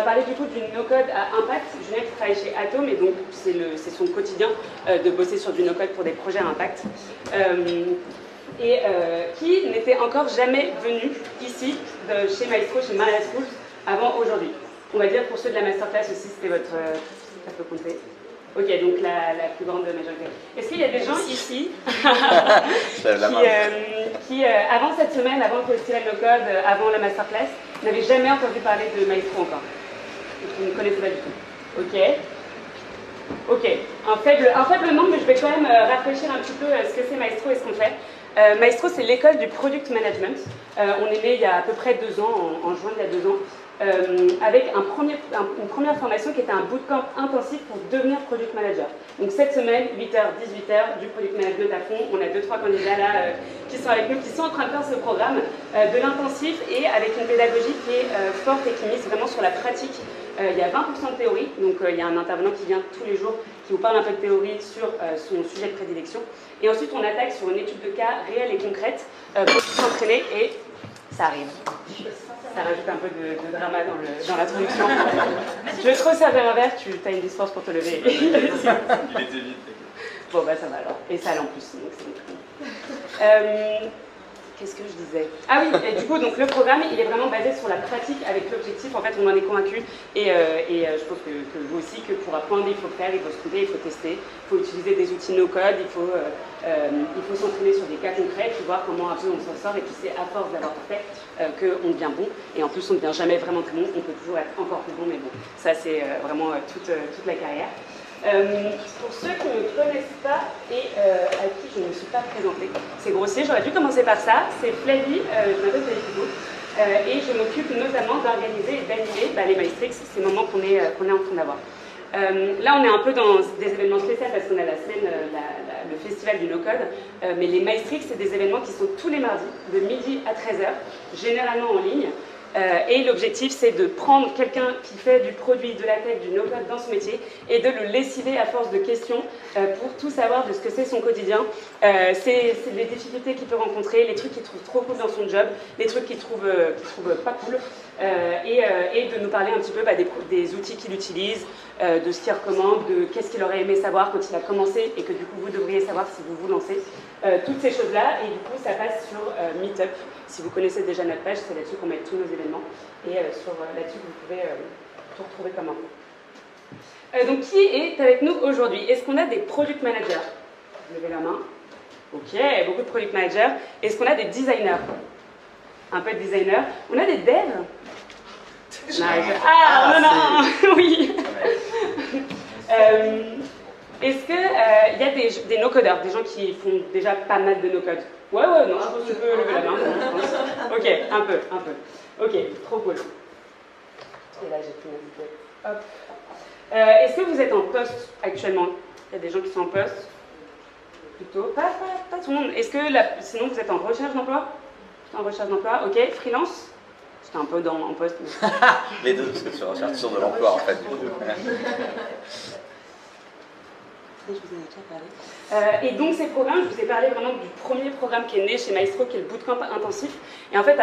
va parler du coup du no-code à impact. Julien qui travaille chez Atom et donc c'est son quotidien de bosser sur du no-code pour des projets à impact. Qui n'était encore jamais venu ici, chez Maestro, chez Maria Schools, avant aujourd'hui. On va dire pour ceux de la masterclass aussi, c'était votre... ça peut compter. Ok, donc la plus grande majorité. Est-ce qu'il y a des gens ici qui avant cette semaine, avant le festival No Code, avant la masterclass, n'avaient jamais entendu parler de Maestro encore? Et qui ne connaissaient pas du tout. Ok. Un faible nombre, mais je vais quand même rafraîchir un petit peu ce que c'est Maestro et ce qu'on fait. Maestro, c'est l'école du Product Management. On est né il y a à peu près 2 ans, en juin il y a 2 ans. Avec une première formation qui était un bootcamp intensif pour devenir product manager. Donc cette semaine, 8h, 18h, du product management à fond. On a 2-3 candidats là qui sont avec nous, qui sont en train de faire ce programme de l'intensif et avec une pédagogie qui est forte et qui mise vraiment sur la pratique. Il y a 20% de théorie, donc il y a un intervenant qui vient tous les jours, qui vous parle un peu de théorie sur son sujet de prédilection. Et ensuite, on attaque sur une étude de cas réelle et concrète pour s'entraîner et ça arrive. Ça rajoute un peu de drama dans l'introduction. Je vais te resservir un verre, tu as une distance pour te lever. Il était vite. Bon, bah ça va alors. Et ça en plus, donc c'est bon. Qu'est-ce que je disais? Ah oui, et du coup, donc, le programme, il est vraiment basé sur la pratique avec l'objectif. En fait, on en est convaincu, et je pense que vous aussi, que pour apprendre, il faut faire, il faut se tromper, il faut tester, il faut utiliser des outils no-code, il faut s'entraîner sur des cas concrets, puis voir comment un peu on s'en sort, et puis c'est à force d'avoir fait qu'on devient bon, et en plus on ne devient jamais vraiment très bon, on peut toujours être encore plus bon, mais bon, ça c'est vraiment toute la carrière. Pour ceux qui ne me connaissent pas et à qui je ne me suis pas présentée, c'est grossier, j'aurais dû commencer par ça. C'est Flavie, je m'appelle Flavie Coupeau, et je m'occupe notamment d'organiser et d'animer les Maestrix, ces moments qu'on est en train d'avoir. Là, on est un peu dans des événements spéciaux parce qu'on a la semaine, le festival du no-code, mais les Maestrix, c'est des événements qui sont tous les mardis, de midi à 13h, généralement en ligne. Et l'objectif, c'est de prendre quelqu'un qui fait du produit, de la tech, du no-code dans son métier et de le lessiver à force de questions pour tout savoir de ce que c'est son quotidien. C'est les difficultés qu'il peut rencontrer, les trucs qu'il trouve trop cool dans son job, les trucs qu'il trouve pas cool, et de nous parler un petit peu des outils qu'il utilise, de ce qu'il recommande, de qu'est-ce qu'il aurait aimé savoir quand il a commencé et que du coup vous devriez savoir si vous vous lancez. Toutes ces choses-là, et du coup ça passe sur Meetup. Si vous connaissez déjà notre page, c'est là-dessus qu'on met tous nos événements, et là-dessus vous pouvez tout retrouver comme info. Donc qui est avec nous aujourd'hui? Est-ce qu'on a des product managers? Levez la main. Ok, beaucoup de product managers. Est-ce qu'on a des designers? Un peu de designers. On a des devs? Non, oui. Est-ce qu'il y a des no-codeurs, des gens qui font déjà pas mal de no-code? Ouais, non, je pense que tu peux lever la main. Ok, un peu. Ok, trop cool. Et là, j'ai pris ma bouteille. Hop. Est-ce que vous êtes en poste actuellement? Il y a des gens qui sont en poste? Plutôt. Pas tout le monde. Est-ce que sinon vous êtes en recherche d'emploi? En recherche d'emploi, ok. Freelance? J'étais un peu en poste. Mais... Les deux, parce que tu recherches sur de l'emploi en fait. Je vous en ai déjà parlé. Et donc ces programmes, je vous ai parlé vraiment du premier programme qui est né chez Maestro, qui est le bootcamp intensif. Et en fait,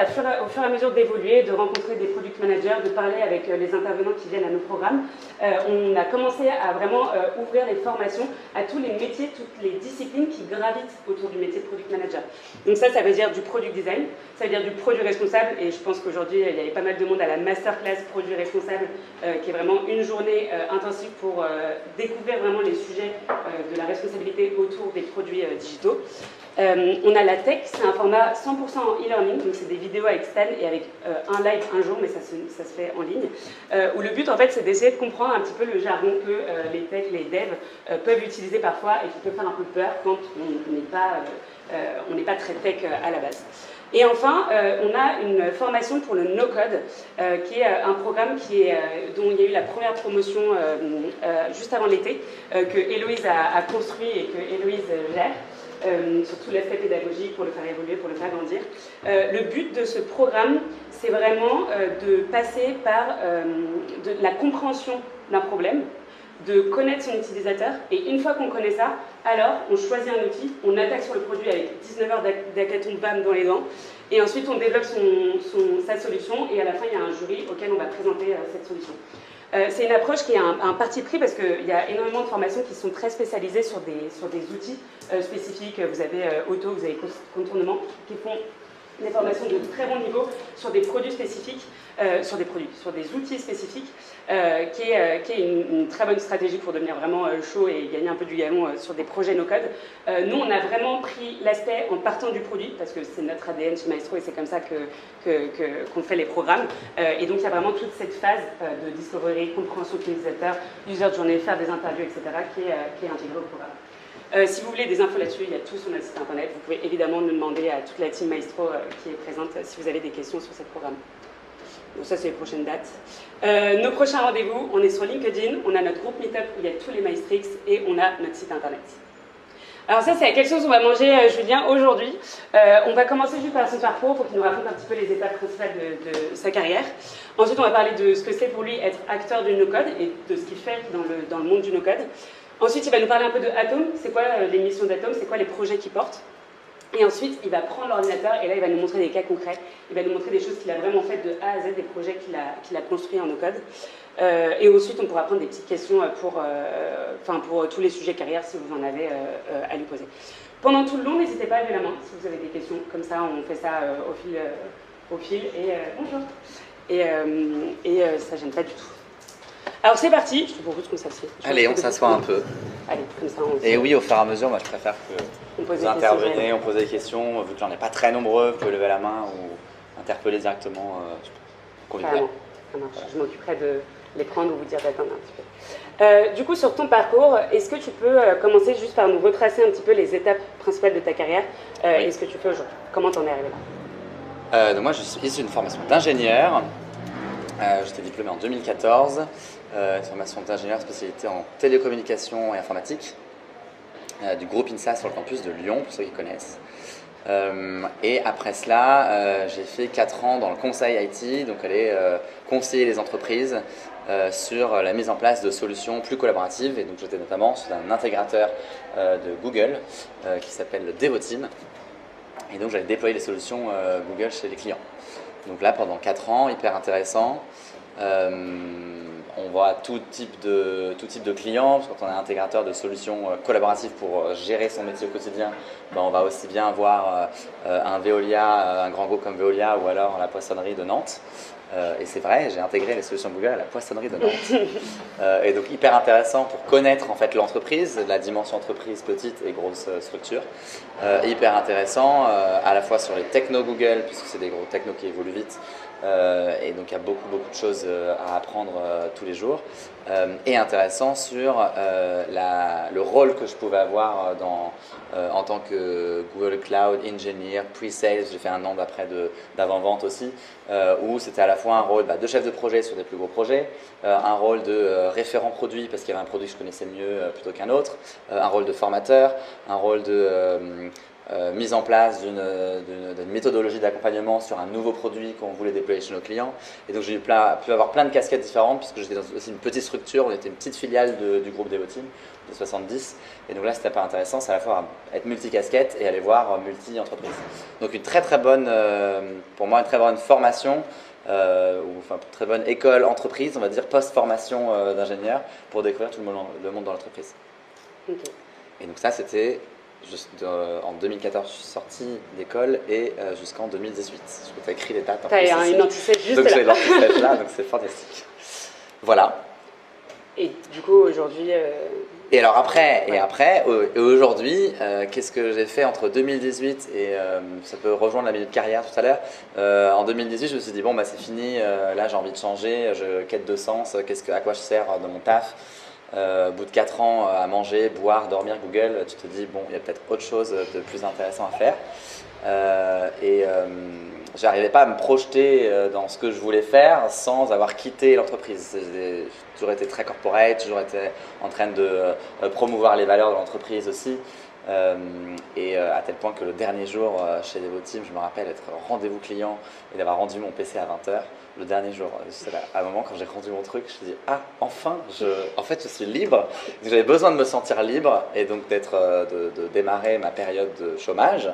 au fur et à mesure d'évoluer, de rencontrer des product managers, de parler avec les intervenants qui viennent à nos programmes, on a commencé à vraiment ouvrir les formations à tous les métiers, toutes les disciplines qui gravitent autour du métier de product manager. Donc ça veut dire du product design, ça veut dire du produit responsable. Et je pense qu'aujourd'hui, il y avait pas mal de monde à la masterclass produit responsable, qui est vraiment une journée intensive pour découvrir vraiment les sujets de la responsabilité autour des produits digitaux. On a la tech, c'est un format 100% en e-learning, donc c'est des vidéos avec Stan et avec un live un jour, mais ça se fait en ligne, où le but en fait c'est d'essayer de comprendre un petit peu le jargon que les tech, les devs peuvent utiliser parfois et qui peut faire un peu peur quand on n'est pas très tech à la base. Et enfin, on a une formation pour le no-code, qui est un programme dont il y a eu la première promotion juste avant l'été, que Héloïse a construit et que Héloïse gère, sur tout l'aspect pédagogique pour le faire évoluer, pour le faire grandir. Le but de ce programme, c'est vraiment de passer par de la compréhension d'un problème, de connaître son utilisateur. Et une fois qu'on connaît ça, alors on choisit un outil, on attaque sur le produit avec 19 heures d'hackathon bam dans les dents. Et ensuite, on développe sa solution. Et à la fin, il y a un jury auquel on va présenter cette solution. C'est une approche qui est un parti pris parce qu'il y a énormément de formations qui sont très spécialisées sur des outils spécifiques. Vous avez auto, vous avez contournement, qui font des formations de très bon niveau sur des produits spécifiques, sur des outils spécifiques, qui est une très bonne stratégie pour devenir vraiment chaud et gagner un peu du galon sur des projets no-code. Nous, on a vraiment pris l'aspect en partant du produit, parce que c'est notre ADN chez Maestro et c'est comme ça qu'on fait les programmes. Et donc, il y a vraiment toute cette phase de discovery, compréhension utilisateur, user journey, faire des interviews, etc., qui est intégrée au programme. Si vous voulez des infos là-dessus, il y a tout sur notre site internet. Vous pouvez évidemment nous demander à toute la team Maestro qui est présente si vous avez des questions sur ce programme. Donc ça, c'est les prochaines dates. Nos prochains rendez-vous, on est sur LinkedIn, on a notre groupe Meetup où il y a tous les Maestrix et on a notre site internet. Alors ça, c'est quelque chose qu'on va manger Julien aujourd'hui. On va commencer juste par son parcours pour qu'il nous raconte un petit peu les étapes principales de sa carrière. Ensuite, on va parler de ce que c'est pour lui être acteur du no-code et de ce qu'il fait dans le monde du no-code. Ensuite, il va nous parler un peu de Atom, c'est quoi les missions d'Atom, c'est quoi les projets qu'il porte. Et ensuite, il va prendre l'ordinateur et là, il va nous montrer des cas concrets. Il va nous montrer des choses qu'il a vraiment faites de A à Z, des projets qu'il a construits en no-code. Et ensuite, on pourra prendre des petites questions pour tous les sujets carrière si vous en avez à lui poser. Pendant tout le long, n'hésitez pas à lever la main si vous avez des questions. Comme ça, on fait ça au fil. Et bonjour. Et ça ne gêne pas du tout. Alors c'est parti, je te propose qu'on s'assied. Allez, on s'assoit un peu. Allez, comme ça on... Et oui, au fur et à mesure, moi je préfère que vous intervenez, on pose des questions. Vu que j'en ai pas très nombreux, vous pouvez lever la main ou interpeller directement. Carrément, ça marche. Je m'occuperai de les prendre ou vous dire d'attendre un petit peu. Du coup, sur ton parcours, est-ce que tu peux commencer juste par nous retracer un petit peu les étapes principales de ta carrière et ce que tu fais aujourd'hui? Comment t'en es arrivé là? Donc moi je suis issu d'une formation d'ingénieur. J'étais diplômé en 2014. Une formation d'ingénieur spécialité en télécommunications et informatique du groupe INSA sur le campus de Lyon, pour ceux qui connaissent. Et après cela, j'ai fait 4 ans dans le conseil IT, donc aller conseiller les entreprises sur la mise en place de solutions plus collaboratives. Et donc j'étais notamment sur un intégrateur de Google qui s'appelle Devoteam. Et donc j'allais déployer les solutions Google chez les clients. Donc là, pendant 4 ans, hyper intéressant. On voit tout type de clients, parce que quand on est intégrateur de solutions collaboratives pour gérer son métier au quotidien, ben on va aussi bien voir un Veolia, un grand groupe comme Veolia, ou alors la poissonnerie de Nantes. Et c'est vrai, j'ai intégré les solutions Google à la poissonnerie de Nantes. Et donc hyper intéressant pour connaître en fait l'entreprise, la dimension entreprise petite et grosse structure. Hyper intéressant à la fois sur les technos Google, puisque c'est des gros technos qui évoluent vite. Et donc il y a beaucoup de choses à apprendre tous les jours. Et intéressant sur le rôle que je pouvais avoir en tant que Google Cloud Engineer, Pre-Sales. J'ai fait un an d'avant-vente aussi, où c'était à la fois un rôle de chef de projet sur des plus gros projets, un rôle de référent produit parce qu'il y avait un produit que je connaissais mieux plutôt qu'un autre, un rôle de formateur, un rôle de mise en place d'une méthodologie d'accompagnement sur un nouveau produit qu'on voulait déployer chez nos clients. Et donc j'ai pu avoir plein de casquettes différentes puisque j'étais dans aussi une petite structure, on était une petite filiale du groupe Devoteam de 70. Et donc là c'était pas intéressant, c'est à la fois être multi-casquette et aller voir multi-entreprise. Donc une très bonne, pour moi une très bonne formation, très bonne école entreprise, on va dire post-formation d'ingénieur pour découvrir tout le monde dans l'entreprise. Okay. Et donc ça c'était... en 2014, je suis sorti d'école et jusqu'en 2018. Je t'ai écrit les dates. Tu as une anti-sèche juste donc, là. j'ai l'anti-sèche là, donc c'est fantastique. Voilà. Et du coup, aujourd'hui... Et alors après, et aujourd'hui, qu'est-ce que j'ai fait entre 2018 et ça peut rejoindre la minute carrière tout à l'heure. En 2018, je me suis dit bon bah c'est fini, là j'ai envie de changer, je quête de sens, à quoi je sers dans mon taf. Au bout de 4 ans à manger, boire, dormir Google, tu te dis bon il y a peut-être autre chose de plus intéressant à faire. J'arrivais pas à me projeter dans ce que je voulais faire sans avoir quitté l'entreprise. J'ai toujours été très corporate, toujours été en train de promouvoir les valeurs de l'entreprise aussi. À tel point que le dernier jour chez Devoteam, je me rappelle être rendez-vous client et d'avoir rendu mon PC à 20h. le dernier jour. Là, à un moment, quand j'ai rendu mon truc, je me suis dit, ah, enfin, en fait, je suis libre. J'avais besoin de me sentir libre et donc de démarrer ma période de chômage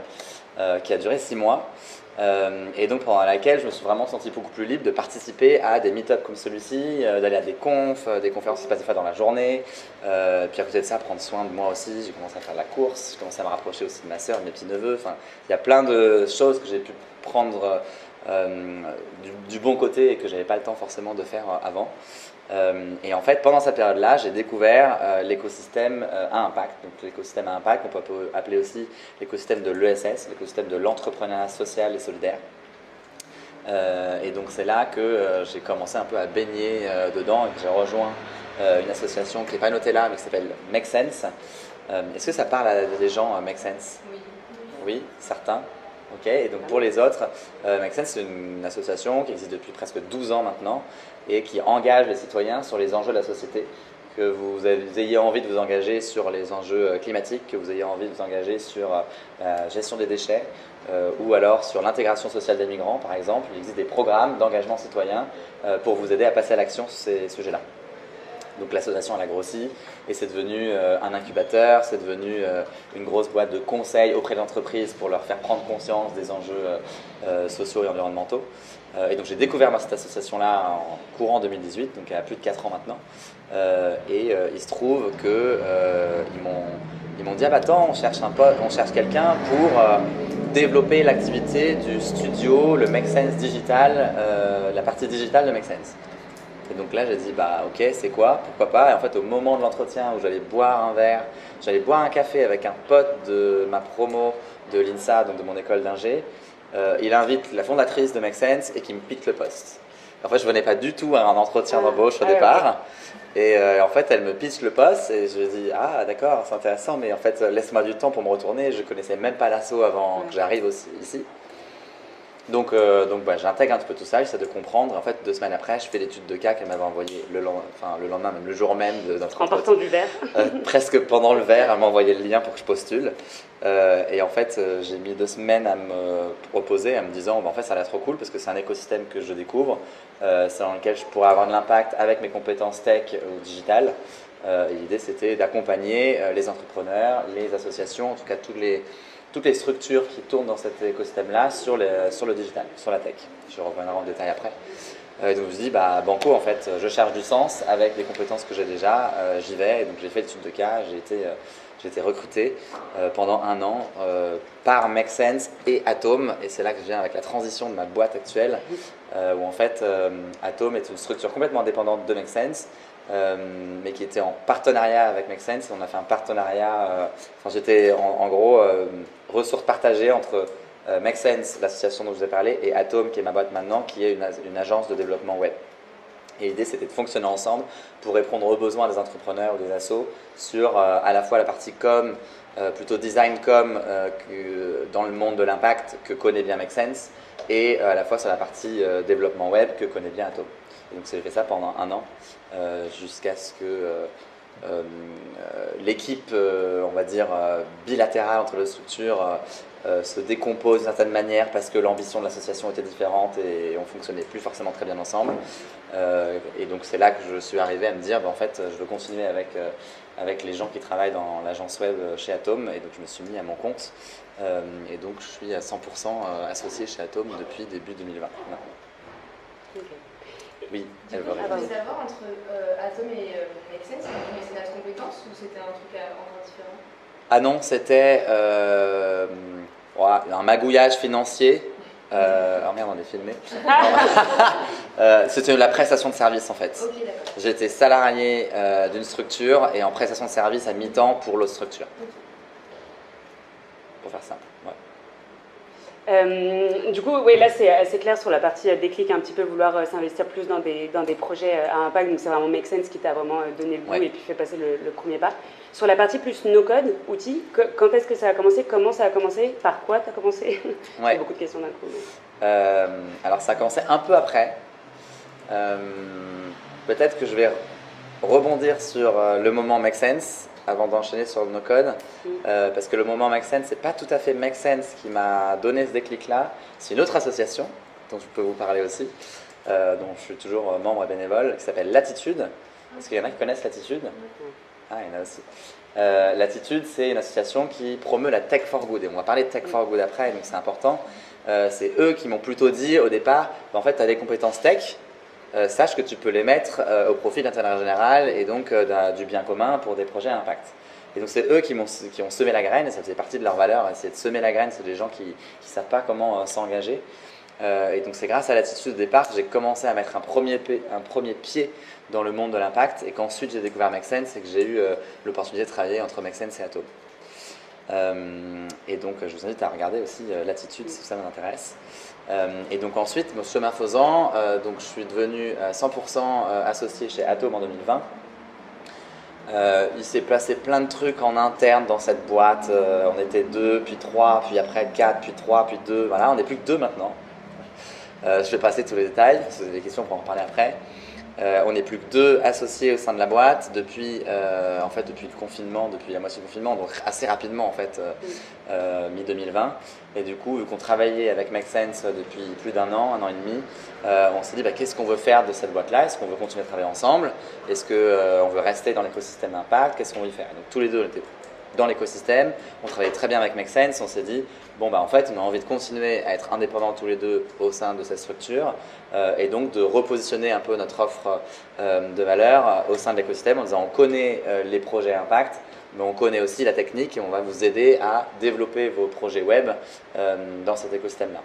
qui a duré 6 mois. Et donc pendant laquelle je me suis vraiment senti beaucoup plus libre de participer à des meet-ups comme celui-ci, d'aller à des conférences qui se passent des fois dans la journée, puis à côté de ça prendre soin de moi aussi. J'ai commencé à faire de la course, j'ai commencé à me rapprocher aussi de ma soeur, de mes petits-neveux. Enfin, il y a plein de choses que j'ai pu prendre du bon côté et que j'avais pas le temps forcément de faire avant. Et en fait, pendant cette période-là, j'ai découvert l'écosystème à impact. Donc l'écosystème à impact, on peut appeler aussi l'écosystème de l'ESS, l'écosystème de l'entrepreneuriat social et solidaire. Et donc c'est là que j'ai commencé un peu à baigner dedans et que j'ai rejoint une association qui n'est pas notée là, mais qui s'appelle Make Sense. Est-ce que ça parle à des gens, Make Sense? Oui. Oui, certains. Ok, et donc pour les autres, Make Sense, c'est une association qui existe depuis presque 12 ans maintenant et qui engage les citoyens sur les enjeux de la société. Que vous ayez envie de vous engager sur les enjeux climatiques, que vous ayez envie de vous engager sur la gestion des déchets ou alors sur l'intégration sociale des migrants, par exemple. Il existe des programmes d'engagement citoyen pour vous aider à passer à l'action sur ces sujets-là. Donc l'association elle a grossi et c'est devenu un incubateur, c'est devenu une grosse boîte de conseils auprès d'entreprises pour leur faire prendre conscience des enjeux sociaux et environnementaux. Et donc j'ai découvert cette association-là en courant 2018, donc il y a plus de 4 ans maintenant. Il se trouve qu'ils m'ont dit, ah bah attends, on cherche quelqu'un pour développer l'activité du studio, le Make Sense Digital, la partie digitale de Make Sense. Et donc là, j'ai dit, bah ok, c'est quoi? Pourquoi pas? Et en fait, au moment de l'entretien où j'allais boire un café avec un pote de ma promo de l'INSA, donc de mon école d'ingé, il invite la fondatrice de Make Sense et qui me pique le poste. En fait, je venais pas du tout à un entretien d'embauche au départ. Et en fait, elle me pitch le poste et je dis, ah d'accord, c'est intéressant, mais en fait, laisse-moi du temps pour me retourner. Je connaissais même pas l'asso avant que j'arrive aussi ici. Donc j'intègre un petit peu tout ça, j'essaie de comprendre. En fait, 2 semaines après, je fais l'étude de cas qu'elle m'avait envoyée le lendemain, même le jour même de notre entretien. En partant du verre. Presque pendant le verre, elle m'a envoyé le lien pour que je postule. Et en fait, j'ai mis 2 semaines à me proposer, en me disant, en fait, ça a l'air trop cool parce que c'est un écosystème que je découvre, c'est dans lequel je pourrais avoir de l'impact avec mes compétences tech ou digitales. Et l'idée, c'était d'accompagner les entrepreneurs, les associations, en tout cas toutes les structures qui tournent dans cet écosystème-là sur le digital, sur la tech. Je reviendrai en détail après. Donc je me suis dit, bah, banco, en fait, je cherche du sens avec les compétences que j'ai déjà, j'y vais. Et donc j'ai fait l'étude de cas, j'ai été recruté pendant 1 an par Make Sense et Atome. Et c'est là que je viens avec la transition de ma boîte actuelle, où en fait, Atome est une structure complètement indépendante de Make Sense, mais qui était en partenariat avec Make Sense. On a fait un partenariat, j'étais en gros ressources partagées entre Make Sense, l'association dont je vous ai parlé, et Atome, qui est ma boîte maintenant, qui est une agence de développement web. Et l'idée, c'était de fonctionner ensemble pour répondre aux besoins des entrepreneurs ou des assos sur à la fois la partie com, plutôt design com dans le monde de l'impact que connaît bien Make Sense, et à la fois sur la partie développement web que connaît bien Atome. Et donc j'ai fait ça pendant 1 an, jusqu'à ce que l'équipe, on va dire, bilatérale entre les structures se décompose d'une certaine manière parce que l'ambition de l'association était différente et on ne fonctionnait plus forcément très bien ensemble. Et donc c'est là que je suis arrivé à me dire, en fait, je veux continuer avec les gens qui travaillent dans l'agence web chez Atome. Et donc je me suis mis à mon compte. Et donc je suis à 100% associé chez Atome depuis début 2020. Okay. Oui, du coup, je voulais savoir entre Atome et Make Sense, c'était du mécénat de compétences ou c'était un truc encore différent? Ah non, c'était un magouillage financier. Oh merde, on est filmé. C'était la prestation de service en fait. Okay, j'étais salarié d'une structure et en prestation de service à mi-temps pour l'autre structure. Okay. Pour faire ça, ouais. Du coup, oui, là c'est assez clair sur la partie déclic, un petit peu vouloir s'investir plus dans des projets à impact. Donc c'est vraiment Make Sense qui t'a vraiment donné le goût et puis fait passer le premier pas. Sur la partie plus no-code, outils, quand est-ce que ça a commencé? Comment ça a commencé? Par quoi tu as commencé? Ouais. Beaucoup de questions d'un coup. Alors ça a commencé un peu après. Peut-être que je vais rebondir sur le moment Make Sense avant d'enchaîner sur le no-code, parce que le moment Make Sense, c'est pas tout à fait Make Sense qui m'a donné ce déclic-là, c'est une autre association dont je peux vous parler aussi, dont je suis toujours membre et bénévole, qui s'appelle Latitude. Est-ce qu'il y en a qui connaissent Latitude? Ah, il y en a aussi. Latitude, c'est une association qui promeut la Tech for Good. Et on va parler de Tech for Good après, donc c'est important. C'est eux qui m'ont plutôt dit au départ, en fait, tu as des compétences tech, sache que tu peux les mettre au profit de l'intérêt général et donc du bien commun pour des projets à impact. Et donc c'est eux qui ont semé la graine, et ça faisait partie de leur valeur, essayer de semer la graine, c'est des gens qui ne savent pas comment s'engager. Et donc c'est grâce à l'attitude au départ que j'ai commencé à mettre un premier pied dans le monde de l'impact, et qu'ensuite j'ai découvert Make Sense et que j'ai eu l'opportunité de travailler entre Make Sense et Atome. Et donc je vous invite à regarder aussi l'attitude si ça vous intéresse. Et donc ensuite, mon chemin faisant, donc je suis devenu 100% associé chez Atome en 2020. Il s'est passé plein de trucs en interne dans cette boîte. On était 2, puis 3, puis après 4, puis 3, puis 2. Voilà, on n'est plus que 2 maintenant. Je vais passer tous les détails, si vous avez des questions, on pourra en parler après. On n'est plus que 2 associés au sein de la boîte depuis le confinement, depuis la moitié du confinement, donc assez rapidement en fait, mi-2020. Et du coup, vu qu'on travaillait avec Make Sense depuis plus d'1 an, 1 an et demi, on s'est dit qu'est-ce qu'on veut faire de cette boîte-là? Est-ce qu'on veut continuer à travailler ensemble? Est-ce qu'on veut rester dans l'écosystème d'impact? Qu'est-ce qu'on veut y faire? Donc tous les deux, on était dans l'écosystème, on travaillait très bien avec Make Sense, on s'est dit en fait on a envie de continuer à être indépendants tous les deux au sein de cette structure et donc de repositionner un peu notre offre de valeur au sein de l'écosystème en disant on connaît les projets impact, mais on connaît aussi la technique et on va vous aider à développer vos projets web dans cet écosystème-là.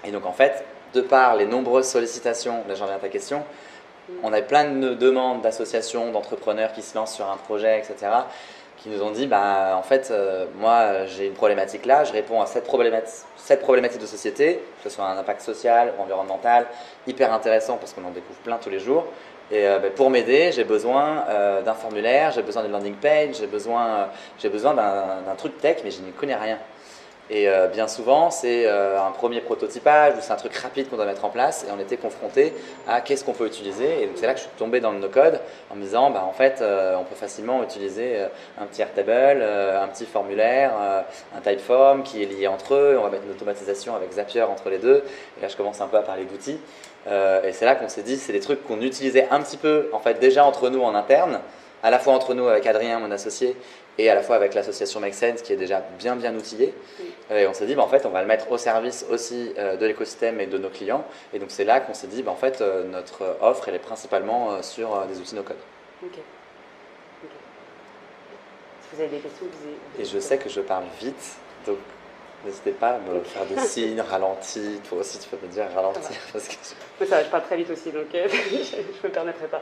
Et donc en fait, de par les nombreuses sollicitations, là j'en viens à ta question, on a plein de demandes d'associations, d'entrepreneurs qui se lancent sur un projet, etc., qui nous ont dit, en fait, moi j'ai une problématique là, je réponds à cette problématique de société, que ce soit un impact social, environnemental, hyper intéressant parce qu'on en découvre plein tous les jours. Et pour m'aider, j'ai besoin d'un formulaire, j'ai besoin d'une landing page, j'ai besoin d'un truc tech, mais je n'y connais rien. Et bien souvent, c'est un premier prototypage ou c'est un truc rapide qu'on doit mettre en place et on était confronté à qu'est-ce qu'on peut utiliser. Et donc c'est là que je suis tombé dans le no-code en me disant en fait, on peut facilement utiliser un petit Airtable, un petit formulaire, un Typeform qui est lié entre eux. On va mettre une automatisation avec Zapier entre les deux. Et là, je commence un peu à parler d'outils. Et c'est là qu'on s'est dit, c'est des trucs qu'on utilisait un petit peu en fait déjà entre nous en interne, à la fois entre nous avec Adrien, mon associé, et à la fois avec l'association Make Sense qui est déjà bien outillée. Et on s'est dit, en fait, on va le mettre au service aussi de l'écosystème et de nos clients. Et donc c'est là qu'on s'est dit, en fait, notre offre, elle est principalement sur des outils no-code. Ok. Si vous avez des questions, Et je sais que je parle vite, donc n'hésitez pas à me faire des signes, ralenti. Toi aussi, tu peux me dire ralentir. Parce que oui, ça va, je parle très vite aussi, donc je ne me permettrai pas.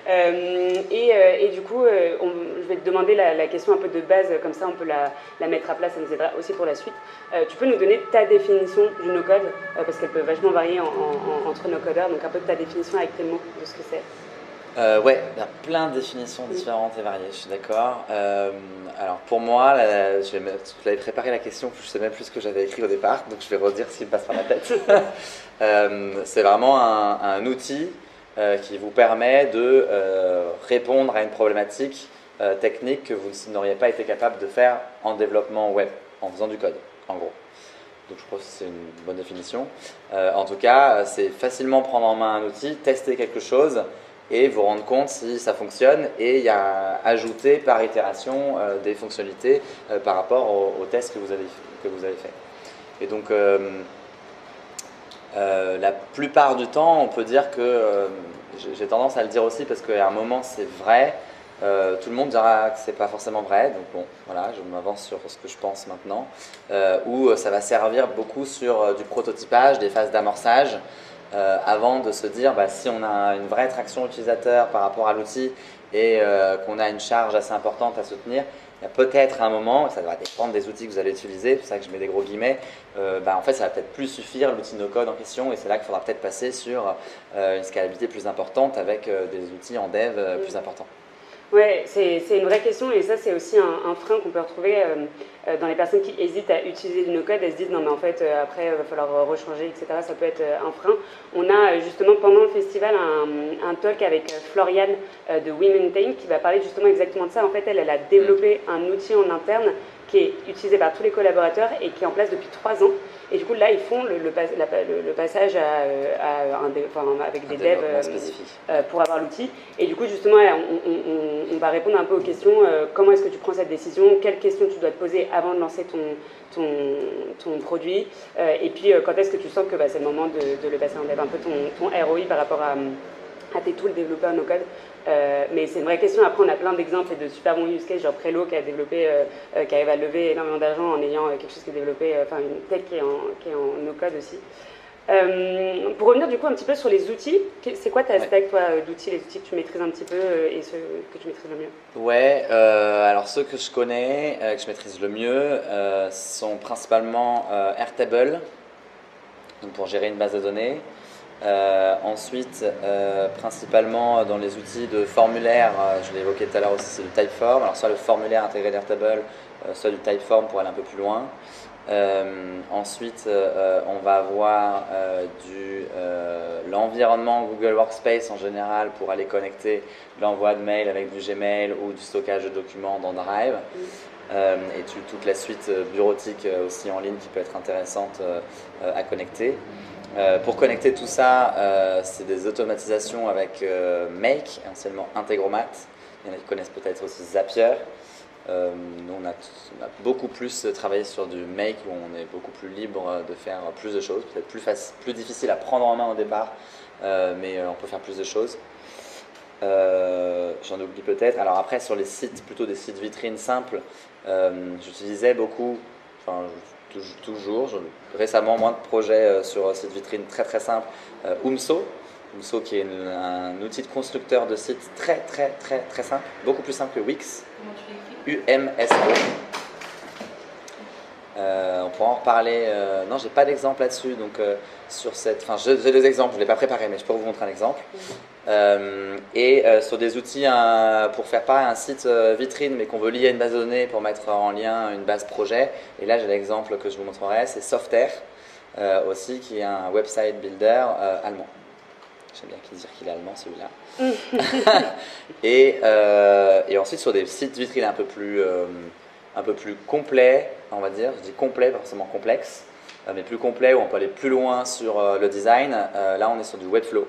Et du coup, je vais te demander la question un peu de base, comme ça on peut la mettre à plat, ça nous aidera aussi pour la suite. Tu peux nous donner ta définition du no-code, parce qu'elle peut vachement varier entre nos codeurs, donc un peu de ta définition avec tes mots de ce que c'est. Ouais, il y a plein de définitions différentes et variées, je suis d'accord. Alors pour moi, je l'avais préparé la question, je ne sais même plus ce que j'avais écrit au départ, donc je vais redire ce qui me passe par la tête. C'est vraiment un outil qui vous permet de répondre à une problématique technique que vous n'auriez pas été capable de faire en développement web, en faisant du code, en gros. Donc je pense que c'est une bonne définition. En tout cas, c'est facilement prendre en main un outil, tester quelque chose, et vous rendre compte si ça fonctionne et il y a ajouter par itération des fonctionnalités par rapport au test que vous avez fait. Et donc la plupart du temps, on peut dire que j'ai tendance à le dire aussi parce qu'à un moment c'est vrai, tout le monde dira que c'est pas forcément vrai, donc bon, voilà, je m'avance sur ce que je pense maintenant, où ça va servir beaucoup sur du prototypage, des phases d'amorçage. Avant de se dire si on a une vraie traction utilisateur par rapport à l'outil et qu'on a une charge assez importante à soutenir, il y a peut-être un moment, et ça va dépendre des outils que vous allez utiliser, c'est pour ça que je mets des gros guillemets, en fait ça va peut-être plus suffire l'outil no-code en question et c'est là qu'il faudra peut-être passer sur une scalabilité plus importante avec des outils en dev plus importants. Ouais, c'est une vraie question et ça c'est aussi un frein qu'on peut retrouver dans les personnes qui hésitent à utiliser du no-code. Elles se disent non mais en fait après il va falloir rechanger, etc. Ça peut être un frein. On a justement pendant le festival un talk avec Floriane de Women Time qui va parler justement exactement de ça. En fait elle a développé un outil en interne qui est utilisé par tous les collaborateurs et qui est en place depuis 3 ans. Et du coup, là, ils font le passage avec des devs pour avoir l'outil. Et du coup, justement, on va répondre un peu aux questions. Comment est-ce que tu prends cette décision? Quelles questions tu dois te poser avant de lancer ton produit? Et puis, quand est-ce que tu sens que c'est le moment de le passer en dev? Un peu ton ROI par rapport à tes tools développeurs no-code. Mais c'est une vraie question. Après, on a plein d'exemples et de super bons use cases, genre Prelo qui a développé, qui arrive à lever énormément d'argent en ayant quelque chose qui est développé, une tech qui est en no-code aussi. Pour revenir du coup un petit peu sur les outils, c'est quoi ta stack toi d'outils, les outils que tu maîtrises un petit peu et ceux que tu maîtrises le mieux? Ouais, alors ceux que je connais, que je maîtrise le mieux, sont principalement Airtable, donc pour gérer une base de données. Ensuite, principalement dans les outils de formulaire, je l'ai évoqué tout à l'heure aussi, c'est du Typeform. Alors soit le formulaire intégré d'Airtable, soit du Typeform pour aller un peu plus loin. Ensuite, on va avoir l'environnement Google Workspace en général pour aller connecter l'envoi de mail avec du Gmail ou du stockage de documents dans Drive. Et toute la suite bureautique aussi en ligne qui peut être intéressante à connecter. Pour connecter tout ça, c'est des automatisations avec Make, essentiellement Integromat. Il y en a qui connaissent peut-être aussi Zapier. Nous, on a beaucoup plus travaillé sur du Make où on est beaucoup plus libre de faire plus de choses, peut-être plus difficile à prendre en main au départ, mais on peut faire plus de choses. J'en oublie peut-être. Alors après, sur les sites, plutôt des sites vitrines simples, j'utilisais beaucoup, toujours, récemment moins de projets sur site vitrine très très simple, Umso qui est un outil de constructeur de sites très simple, beaucoup plus simple que Wix. Comment tu l'écris? UMSO. On pourra en reparler. Non, j'ai pas d'exemple là-dessus, donc sur cette. Enfin, j'ai des exemples, je l'ai pas préparé, mais je peux vous montrer un exemple. Sur des outils pour faire pareil un site vitrine, mais qu'on veut lier à une base de données pour mettre en lien une base projet. Et là, j'ai l'exemple que je vous montrerai, c'est Softair aussi, qui est un website builder allemand. J'aime bien dire qu'il est allemand celui-là. et ensuite sur des sites vitrines un peu plus complets, on va dire, je dis complet, pas forcément complexe, mais plus complet où on peut aller plus loin sur le design. Là on est sur du Webflow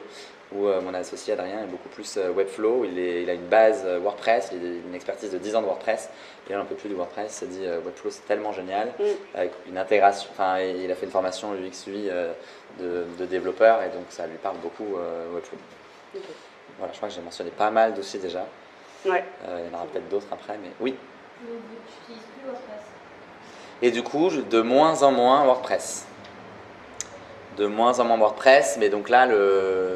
où mon associé Adrien est beaucoup plus Webflow. Il a une base WordPress, il a une expertise de 10 ans de WordPress, et là un peu plus de WordPress, il s'est dit Webflow c'est tellement génial, avec une intégration, il a fait une formation UX UI de développeur et donc ça lui parle beaucoup Webflow. Okay. Voilà, je crois que j'ai mentionné pas mal d'outils déjà. Ouais. Il y en aura peut-être d'autres après, mais oui. Donc tu n'utilises plus WordPress? Et du coup, de moins en moins WordPress. De moins en moins WordPress, mais donc là,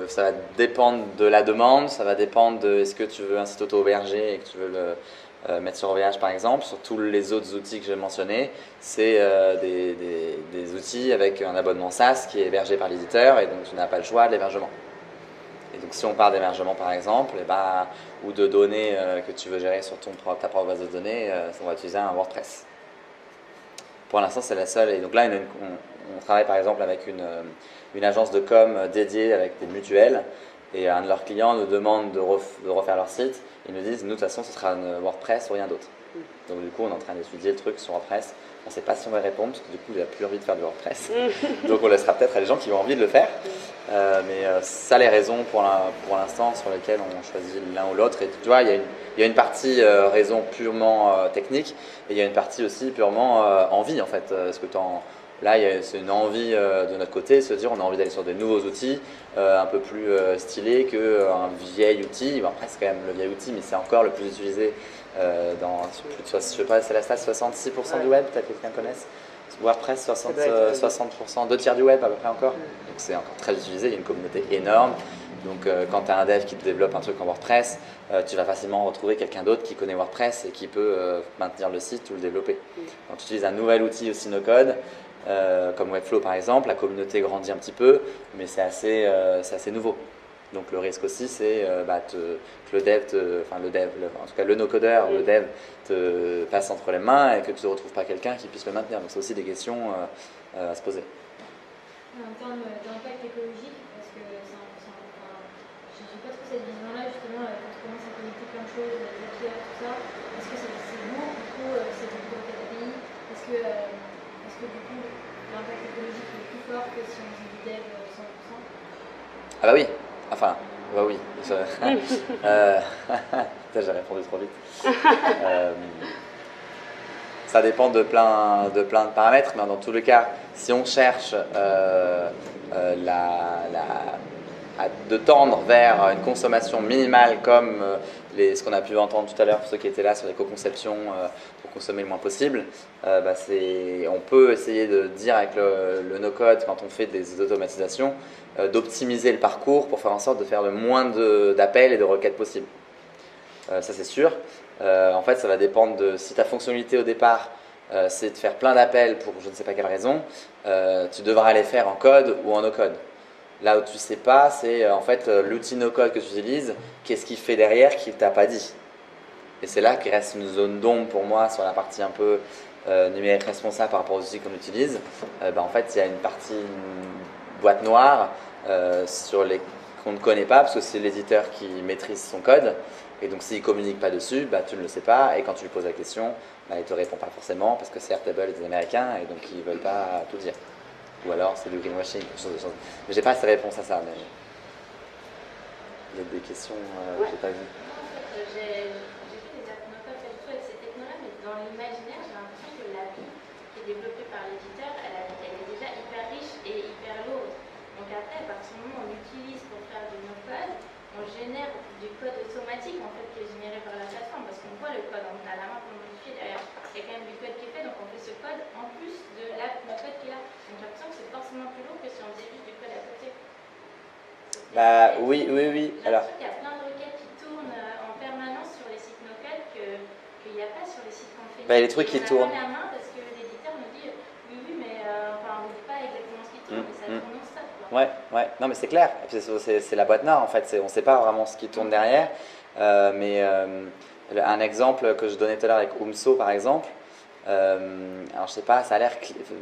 ça va dépendre de la demande, ça va dépendre de est-ce que tu veux un site auto-hébergé et que tu veux le mettre sur OVH par exemple. Sur tous les autres outils que j'ai mentionnés, c'est des outils avec un abonnement SaaS qui est hébergé par l'éditeur et donc tu n'as pas le choix de l'hébergement. Et donc si on parle d'hébergement par exemple, ou de données que tu veux gérer sur ta propre base de données, on va utiliser un WordPress. Pour l'instant, c'est la seule. Et donc là, on travaille par exemple avec une agence de com dédiée avec des mutuelles. Et un de leurs clients nous demande de refaire leur site. Ils nous disent, nous de toute façon, ce sera un WordPress ou rien d'autre. Donc du coup, on est en train d'étudier le truc sur WordPress. On ne sait pas si on va répondre, parce que du coup, il n'a plus envie de faire du WordPress. Donc on laissera peut-être à des gens qui ont envie de le faire. Mais ça, les raisons pour l'instant sur lesquelles on choisit l'un ou l'autre. Et tu vois, il y a une partie raison purement technique, et il y a une partie aussi purement envie en fait. Là, c'est une envie de notre côté, se dire on a envie d'aller sur des nouveaux outils un peu plus stylés qu'un vieil outil. Bon, après, c'est quand même le vieil outil, mais c'est encore le plus utilisé sur plus de, je sais pas, c'est la stat 66% du web, peut-être que quelqu'un connaisse. WordPress, 60%, 2 tiers du web à peu près encore. Donc c'est encore très utilisé, il y a une communauté énorme. Donc quand tu as un dev qui te développe un truc en WordPress, tu vas facilement retrouver quelqu'un d'autre qui connaît WordPress et qui peut maintenir le site ou le développer. Quand tu utilises un nouvel outil aussi no-code, comme Webflow par exemple, la communauté grandit un petit peu, mais c'est assez nouveau. Donc le risque aussi, c'est que en tout cas le no-codeur, le dev te passe entre les mains et que tu ne retrouves pas quelqu'un qui puisse le maintenir. Donc c'est aussi des questions à se poser. En termes d'impact écologique, parce que je n'ai pas trop cette vision-là justement, quand tu commences à connecter plein de choses, la pierre, tout ça, est-ce que c'est lourd, du coup, c'est du gros KPI, Parce que du coup, l'impact écologique est plus fort que si on faisait du dev 100%. Ah bah oui, enfin, bah oui. Putain, j'ai répondu trop vite. Ça dépend de plein de paramètres, mais dans tous les cas, si on cherche de tendre vers une consommation minimale comme ce qu'on a pu entendre tout à l'heure pour ceux qui étaient là sur l'éco-conception pour consommer le moins possible, on peut essayer de dire avec le no-code quand on fait des automatisations d'optimiser le parcours pour faire en sorte de faire le moins d'appels et de requêtes possibles. Ça c'est sûr. En fait, ça va dépendre de si ta fonctionnalité au départ c'est de faire plein d'appels pour je ne sais pas quelle raison, tu devras les faire en code ou en no-code. Là où tu ne sais pas, c'est en fait l'outil no-code que tu utilises, qu'est-ce qu'il fait derrière qu'il ne t'a pas dit. Et c'est là qu'il reste une zone d'ombre pour moi sur la partie un peu numérique responsable par rapport aux outils qu'on utilise. En fait, il y a une boîte noire qu'on ne connaît pas parce que c'est l'éditeur qui maîtrise son code. Et donc s'il ne communique pas dessus, tu ne le sais pas. Et quand tu lui poses la question, il ne te répond pas forcément parce que c'est Airtable et des Américains et donc ils ne veulent pas tout dire. Ou alors c'est du greenwashing, quelque chose de chose. Mais j'ai pas assez de réponse à ça. Mais il y a des questions que j'ai pas vues. J'ai fait des apps no-code avec ces technos-là, mais dans l'imaginaire, j'ai l'impression que l'appli qui est développée par l'éditeur, elle est déjà hyper riche et hyper lourde. Donc après, à partir du moment où on l'utilise pour faire du no-code, on génère du code automatique en fait qui est généré par la plateforme parce qu'on voit le code, on a la main pour le modifier derrière. Il y a quand même du code qui est fait, donc on fait ce code en plus de l'app no-code qui est là. Donc j'ai l'impression que c'est forcément plus lourd que si on faisait juste du code à côté. Oui. Alors. Il y a plein de requêtes qui tournent en permanence sur les sites no-code qu'il n'y a pas sur les sites qu'on fait. Les trucs qui tournent. On a la main parce que l'éditeur nous dit oui, mais on ne dit pas exactement ce qui tourne, mais ça tourne non-stop. Ouais, non mais c'est clair, c'est la boîte noire en fait, on ne sait pas vraiment ce qui tourne derrière, un exemple que je donnais tout à l'heure avec Umso par exemple, alors je sais pas, ça a l'air,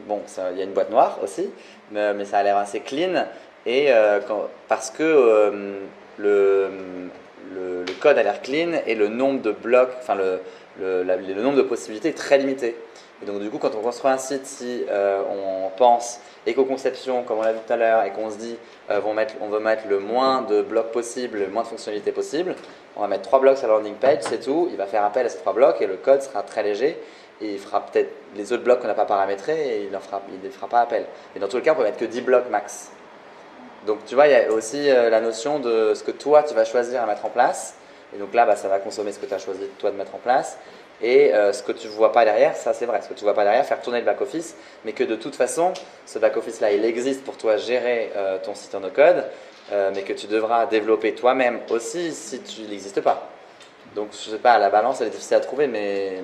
bon, il y a une boîte noire aussi, mais ça a l'air assez clean, et parce que le code a l'air clean et le nombre de blocs, enfin le nombre de possibilités est très limité. Et donc du coup, quand on construit un site, si on pense éco-conception, comme on l'a vu tout à l'heure, et qu'on se dit on veut mettre le moins de blocs possible, le moins de fonctionnalités possible, on va mettre 3 blocs sur la landing page, c'est tout. Il va faire appel à ces 3 blocs et le code sera très léger. Et il fera peut-être les autres blocs qu'on n'a pas paramétrés et il ne fera pas appel. Mais dans tous les cas, on peut mettre que 10 blocs max. Donc tu vois, il y a aussi la notion de ce que toi, tu vas choisir à mettre en place. Et donc là, ça va consommer ce que tu as choisi toi de mettre en place. Et ce que tu ne vois pas derrière, ça c'est vrai, ce que tu ne vois pas derrière, faire tourner le back-office, mais que de toute façon, ce back-office-là, il existe pour toi gérer ton site en no-code, mais que tu devras développer toi-même aussi si tu n'existes pas. Donc je ne sais pas, la balance, elle est difficile à trouver, mais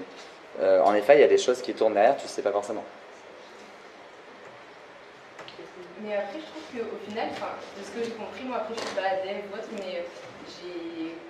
en effet, il y a des choses qui tournent derrière, tu ne sais pas forcément. Mais après, je trouve qu'au final, de ce que j'ai compris, moi après je suis pas dev ou autre, mais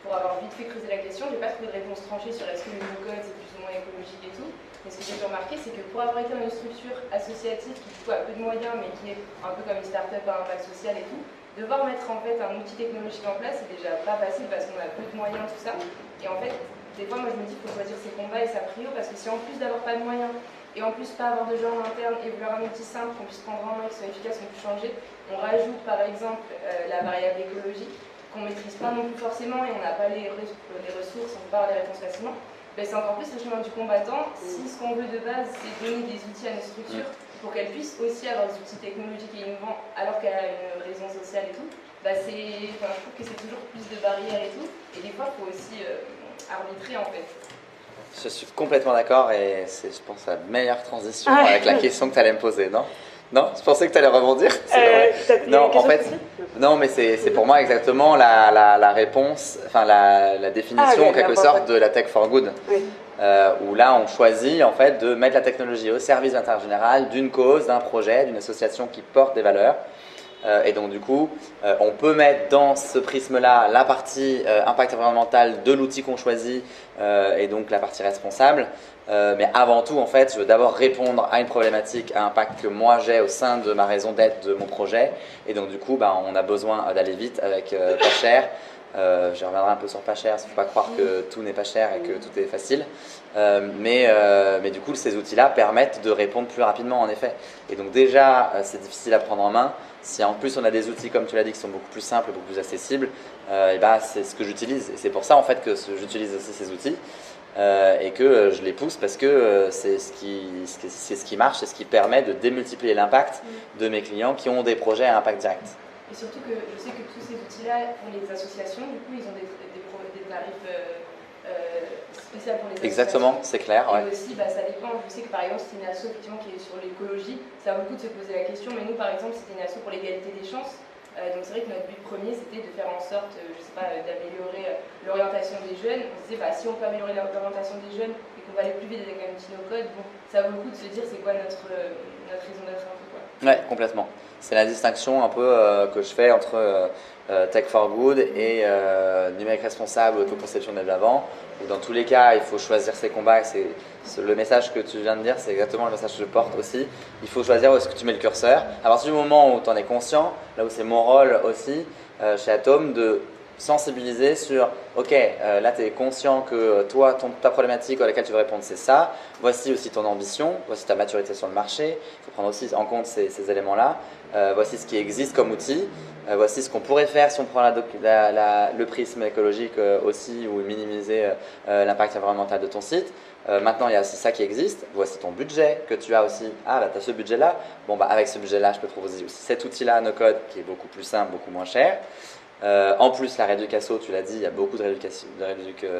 pour avoir vite fait creuser la question, j'ai pas trouvé de réponse tranchée sur est-ce que le no-code c'est plus ou moins écologique et tout. Mais ce que j'ai pu remarquer, c'est que pour avoir été dans une structure associative qui du coup a peu de moyens, mais qui est un peu comme une start-up à impact social et tout, devoir mettre en fait un outil technologique en place, c'est déjà pas facile parce qu'on a peu de moyens, tout ça. Et en fait, des fois, moi je me dis qu'il faut choisir ses combats et sa prio, parce que si en plus d'avoir pas de moyens, et en plus pas avoir de gens en interne et vouloir un outil simple qu'on puisse prendre en main, qui soit efficace, qu'on puisse changer, on rajoute par exemple la variable écologique, qu'on ne maîtrise pas non plus forcément et on n'a pas les ressources, on ne peut pas avoir les réponses facilement, c'est encore plus le chemin du combattant si ce qu'on veut de base c'est donner des outils à nos structures pour qu'elles puissent aussi avoir des outils technologiques et innovants alors qu'elle a une raison sociale et tout, je trouve que c'est toujours plus de barrières et tout, et des fois il faut aussi arbitrer en fait. Je suis complètement d'accord et c'est, je pense, la meilleure transition avec la question que tu allais me poser, non ? Non, je pensais que tu allais rebondir. Non, en fait, non, mais c'est pour moi exactement la réponse, enfin la définition en quelque sorte de la tech for good, où là on choisit en fait de mettre la technologie au service de l'intérêt général, d'une cause, d'un projet, d'une association qui porte des valeurs. Et donc du coup, on peut mettre dans ce prisme-là la partie impact environnemental de l'outil qu'on choisit et donc la partie responsable. Mais avant tout, en fait, je veux d'abord répondre à une problématique, à un impact que moi j'ai au sein de ma raison d'être de mon projet. Et donc du coup, on a besoin d'aller vite avec pas cher, Je reviendrai un peu sur pas cher, il ne faut pas croire que tout n'est pas cher et que tout est facile. Mais du coup, ces outils-là permettent de répondre plus rapidement, en effet. Et donc déjà, c'est difficile à prendre en main. Si en plus on a des outils, comme tu l'as dit, qui sont beaucoup plus simples, beaucoup plus accessibles, et ben, c'est ce que j'utilise. Et c'est pour ça en fait que j'utilise aussi ces outils et que je les pousse parce que c'est ce qui marche, c'est ce qui permet de démultiplier l'impact de mes clients qui ont des projets à impact direct. Et surtout que je sais que tous ces outils-là, pour les associations, du coup, ils ont des tarifs spéciaux pour les associations. Exactement, c'est clair. Et aussi, ça dépend. Je sais que par exemple, si c'est une asso effectivement qui est sur l'écologie, ça vaut le coup de se poser la question. Mais nous, par exemple, c'était une asso pour l'égalité des chances. Donc c'est vrai que notre but premier, c'était de faire en sorte, je sais pas, d'améliorer l'orientation des jeunes. On se disait, si on peut améliorer l'orientation des jeunes et qu'on va aller plus vite avec un petit no-code, bon, ça vaut le coup de se dire c'est quoi notre raison d'être un peu, quoi. Ouais, complètement. C'est la distinction un peu que je fais entre Tech for Good et numérique responsable, autoconception de l'avant. Dans tous les cas, il faut choisir ses combats. Le message que tu viens de dire, c'est exactement le message que je porte aussi. Il faut choisir où est-ce que tu mets le curseur. À partir du moment où tu en es conscient, là où c'est mon rôle aussi chez Atom, de sensibiliser sur ok, là tu es conscient que toi, ta problématique à laquelle tu veux répondre, c'est ça. Voici aussi ton ambition, voici ta maturité sur le marché. Il faut prendre aussi en compte ces éléments-là. Voici ce qui existe comme outil. Voici ce qu'on pourrait faire si on prend le prisme écologique aussi ou minimiser l'impact environnemental de ton site. Maintenant, il y a aussi ça qui existe. Voici ton budget que tu as aussi. Ah, tu as ce budget-là. Bon, avec ce budget-là, je peux te proposer aussi cet outil-là, no-code, qui est beaucoup plus simple, beaucoup moins cher. En plus, la rééducation, tu l'as dit, il y a beaucoup de rééducation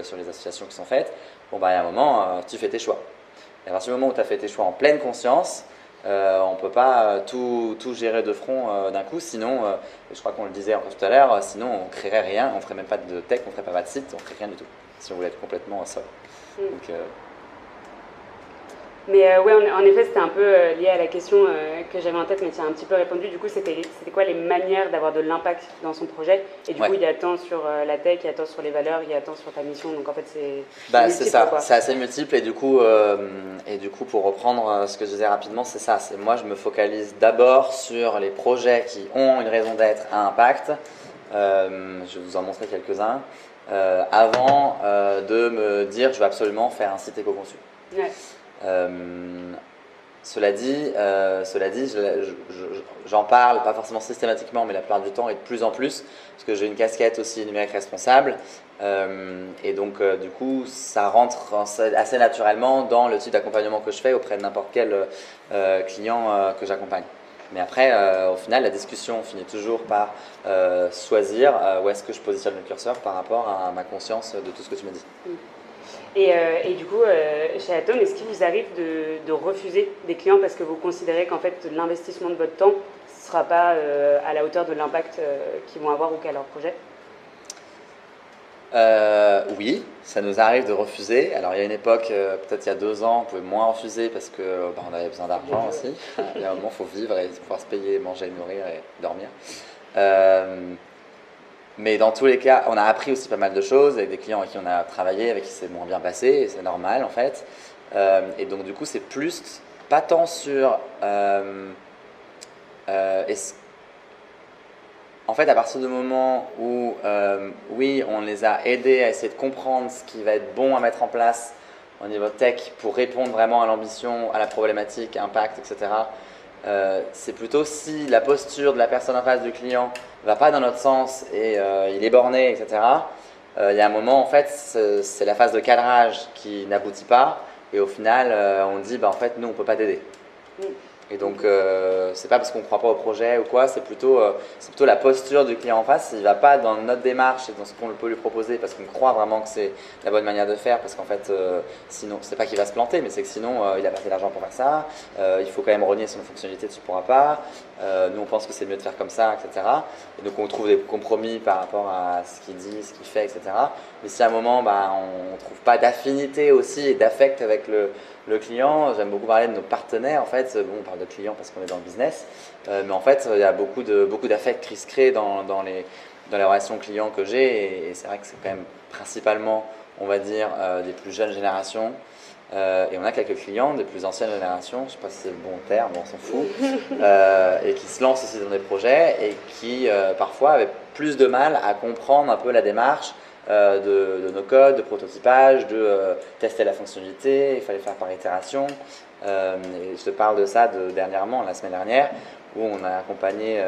sur les associations qui sont faites. Bon, il y a un moment, tu fais tes choix. Et à partir du moment où tu as fait tes choix en pleine conscience, on ne peut pas tout gérer de front d'un coup, sinon, je crois qu'on le disait encore tout à l'heure, sinon on ne créerait rien, on ne ferait même pas de tech, on ne ferait pas de site, on ne ferait rien du tout, si on voulait être complètement seul. Donc, mais ouais, en effet, c'était un peu lié à la question que j'avais en tête, mais tu as un petit peu répondu. Du coup, c'était quoi les manières d'avoir de l'impact dans son projet? Et du coup, il y a tant sur la tech, il y a tant sur les valeurs, il y a tant sur ta mission. Donc en fait, c'est ça, quoi. C'est assez multiple. Et du coup, pour reprendre ce que je disais rapidement, c'est ça. C'est moi, je me focalise d'abord sur les projets qui ont une raison d'être à impact. Je vais vous en montrer quelques-uns. Avant de me dire, je vais absolument faire un site éco-conçu. Ouais. Cela dit, j'en parle pas forcément systématiquement, mais la plupart du temps et de plus en plus, parce que j'ai une casquette aussi numérique responsable, et donc du coup, ça rentre assez naturellement dans le type d'accompagnement que je fais auprès de n'importe quel client que j'accompagne. Mais après, au final, la discussion finit toujours par choisir où est-ce que je positionne le curseur par rapport à ma conscience de tout ce que tu m'as dit. Et du coup, chez Atom, est-ce qu'il vous arrive de refuser des clients parce que vous considérez qu'en fait l'investissement de votre temps ne sera pas à la hauteur de l'impact qu'ils vont avoir ou qu'a leur projet? Oui, ça nous arrive de refuser. Alors il y a une époque, peut-être il y a 2 ans, on pouvait moins refuser parce que on avait besoin d'argent aussi. Il y a un moment, il faut vivre et pouvoir se payer, manger, nourrir et dormir. Mais dans tous les cas, on a appris aussi pas mal de choses avec des clients avec qui on a travaillé, avec qui c'est moins bien passé, et c'est normal en fait. Et donc du coup, c'est plus, pas tant sur... en fait, à partir du moment où, oui, on les a aidés à essayer de comprendre ce qui va être bon à mettre en place au niveau tech pour répondre vraiment à l'ambition, à la problématique, impact, etc. C'est plutôt si la posture de la personne en face du client ne va pas dans notre sens et il est borné, etc. Il y a un moment, en fait, c'est la phase de cadrage qui n'aboutit pas et au final, on dit, en fait, nous, on ne peut pas t'aider. Et donc, c'est pas parce qu'on ne croit pas au projet ou quoi, c'est plutôt la posture du client en face. Il ne va pas dans notre démarche et dans ce qu'on peut lui proposer parce qu'on croit vraiment que c'est la bonne manière de faire. Parce qu'en fait, sinon, c'est pas qu'il va se planter, mais c'est que sinon, il a pas fait l'argent pour faire ça. Il faut quand même renier son fonctionnalité, tu ne pourras pas. Nous, on pense que c'est mieux de faire comme ça, etc. Et donc, on trouve des compromis par rapport à ce qu'il dit, ce qu'il fait, etc. Mais si à un moment, on ne trouve pas d'affinité aussi et d'affect avec le client, j'aime beaucoup parler de nos partenaires en fait. Bon, on parle de clients parce qu'on est dans le business, mais en fait il y a beaucoup d'affect qui se crée dans les relations clients que j'ai et c'est vrai que c'est quand même principalement, on va dire, des plus jeunes générations et on a quelques clients des plus anciennes générations, je ne sais pas si c'est le bon terme, on s'en fout, et qui se lancent aussi dans des projets et qui parfois avaient plus de mal à comprendre un peu la démarche de nos codes, de prototypage, de tester la fonctionnalité, il fallait faire par itération. Et je te parle de ça dernièrement, la semaine dernière, où on a accompagné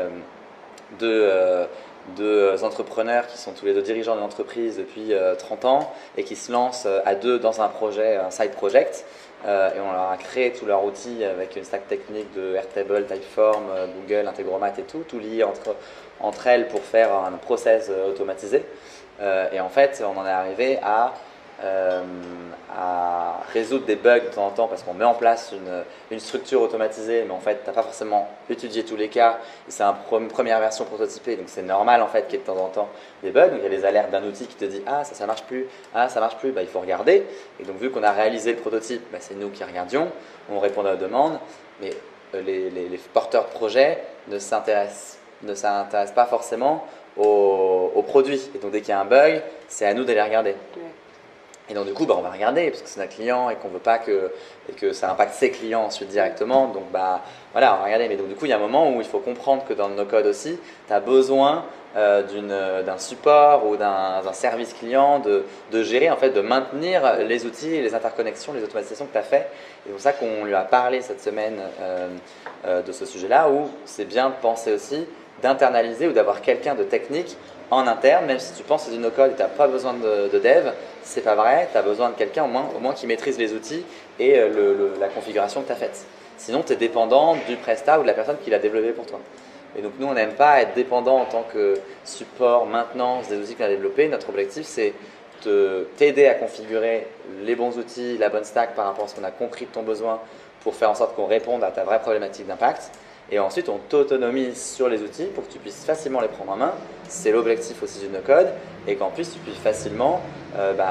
deux entrepreneurs qui sont tous les deux dirigeants d'une entreprise depuis 30 ans et qui se lancent à deux dans un projet, un side project. Et on leur a créé tout leur outil avec une stack technique de Airtable, Typeform, Google, Integromat et tout lié entre elles pour faire un process automatisé. Et en fait, on en est arrivé à résoudre des bugs de temps en temps parce qu'on met en place une structure automatisée, mais en fait, tu n'as pas forcément étudié tous les cas. Et c'est une première version prototypée, donc c'est normal en fait qu'il y ait de temps en temps des bugs. Donc il y a des alertes d'un outil qui te dit ah ça marche plus, ah ça marche plus, bah, il faut regarder. Et donc vu qu'on a réalisé le prototype, bah, c'est nous qui regardions, on répond à la demande, mais les porteurs de projet ne s'intéressent pas forcément au produit. Et donc dès qu'il y a un bug, c'est à nous d'aller regarder. Et donc du coup, bah, on va regarder parce que c'est notre client et qu'on veut pas que ça impacte ses clients ensuite directement. Donc bah, voilà, on va regarder. Mais donc du coup, il y a un moment où il faut comprendre que dans nos codes aussi, tu as besoin d'un support ou d'un service client de gérer, en fait, de maintenir les outils, les interconnexions, les automatisations que tu as fait. Et c'est pour ça qu'on lui a parlé cette semaine de ce sujet-là, où c'est bien de penser aussi d'internaliser ou d'avoir quelqu'un de technique en interne, même si tu penses que c'est du no-code et tu n'as pas besoin de dev, c'est pas vrai, tu as besoin de quelqu'un au moins qui maîtrise les outils et la configuration que tu as faite. Sinon, tu es dépendant du prestat ou de la personne qui l'a développé pour toi. Et donc nous, on n'aime pas être dépendant en tant que support, maintenance des outils qu'on a développés. Notre objectif, c'est de t'aider à configurer les bons outils, la bonne stack par rapport à ce qu'on a compris de ton besoin pour faire en sorte qu'on réponde à ta vraie problématique d'impact. Et ensuite, on t'autonomise sur les outils pour que tu puisses facilement les prendre en main. C'est l'objectif aussi du no-code. Et qu'en plus, tu puisses facilement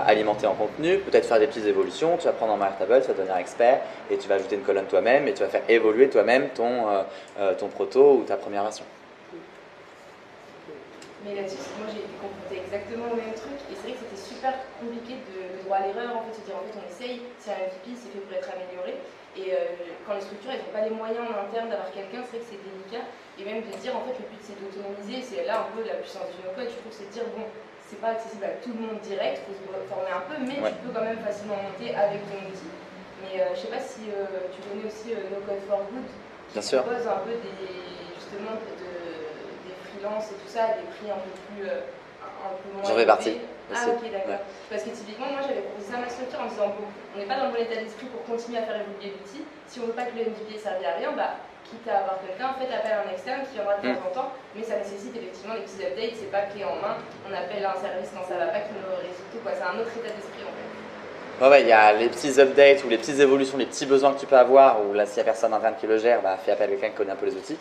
alimenter en contenu, peut-être faire des petites évolutions. Tu vas prendre en main Airtable, tu vas devenir expert et tu vas ajouter une colonne toi-même et tu vas faire évoluer toi-même ton proto ou ta première version. Mais là-dessus, moi j'ai été confrontée exactement au même truc et c'est vrai que c'était super compliqué de droit à l'erreur, en fait, se dire en fait on essaye, c'est un MVP, c'est fait pour être amélioré. Et quand les structures n'ont pas les moyens en interne d'avoir quelqu'un, c'est vrai que c'est délicat. Et même de dire en fait le but c'est d'autonomiser, c'est là un peu la puissance du no-code, je trouve, c'est de dire bon, c'est pas accessible à tout le monde direct, il faut se former un peu, mais tu peux quand même facilement monter avec ton outil. Mais je sais pas si tu connais aussi No Code for Good, Bien sûr. propose un peu justement des freelances et tout ça, à des prix un peu moins J'en fais partie. Ah ok, d'accord. Ouais. Parce que typiquement, moi j'avais proposé ça à ma structure en disant bon, on n'est pas dans le bon état d'esprit pour continuer à faire évoluer l'outil. Si on veut pas que le MVP serve à rien, bah quitte à avoir quelqu'un, en fait appelle un externe qui viendra de temps en temps, mais ça nécessite effectivement des petits updates, c'est pas clé en main, on appelle un service quand ça va pas qui nous résout tout, quoi. C'est un autre état d'esprit en fait. Ouais, il y a les petits updates ou les petites évolutions, les petits besoins que tu peux avoir, ou là, s'il n'y a personne interne qui le gère, bah, fais appel à quelqu'un qui connaît un peu les outils.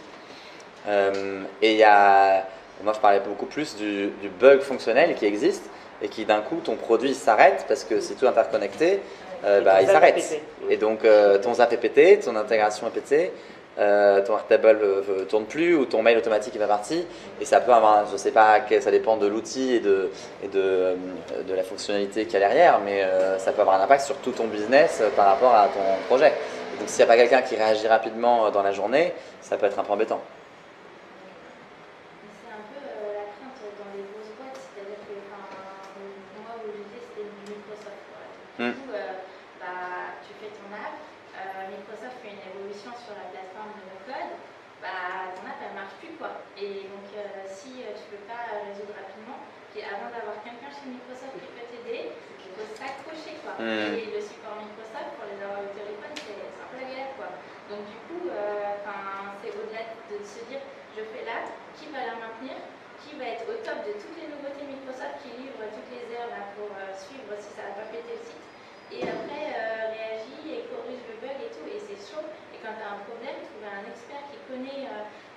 Et il y a, moi je parlais beaucoup plus du bug fonctionnel qui existe et qui d'un coup, ton produit s'arrête parce que c'est tout interconnecté, il s'arrête. Et donc, ton zap est pété, ton intégration est pétée, ton Airtable ne tourne plus ou ton mail automatique est pas parti. Et ça peut avoir, je sais pas, ça dépend de l'outil et de la fonctionnalité qu'il y a derrière, mais ça peut avoir un impact sur tout ton business par rapport à ton projet. Et donc, s'il n'y a pas quelqu'un qui réagit rapidement dans la journée, ça peut être un peu embêtant. C'est un peu la crainte dans les grosses boîtes, c'est-à-dire que moi où j'étais c'était Microsoft. Du coup, tu fais ton app, Microsoft fait une évolution sur la plateforme de no-code, ton app elle marche plus quoi. Et donc si tu peux pas résoudre rapidement, puis avant d'avoir quelqu'un chez Microsoft qui peut t'aider, il faut s'accrocher quoi. Et le support Microsoft pour les avoir au téléphone c'est un peu la galère quoi. Donc du coup, c'est au-delà de se dire je fais l'app, qui va la maintenir, qui va être au top de toutes les nouveautés Microsoft, qui livre toutes les heures là, pour suivre si ça n'a pas pété le site, et après réagit et corrige le bug et tout, et c'est chaud. Et quand tu as un problème, trouver un expert qui connaît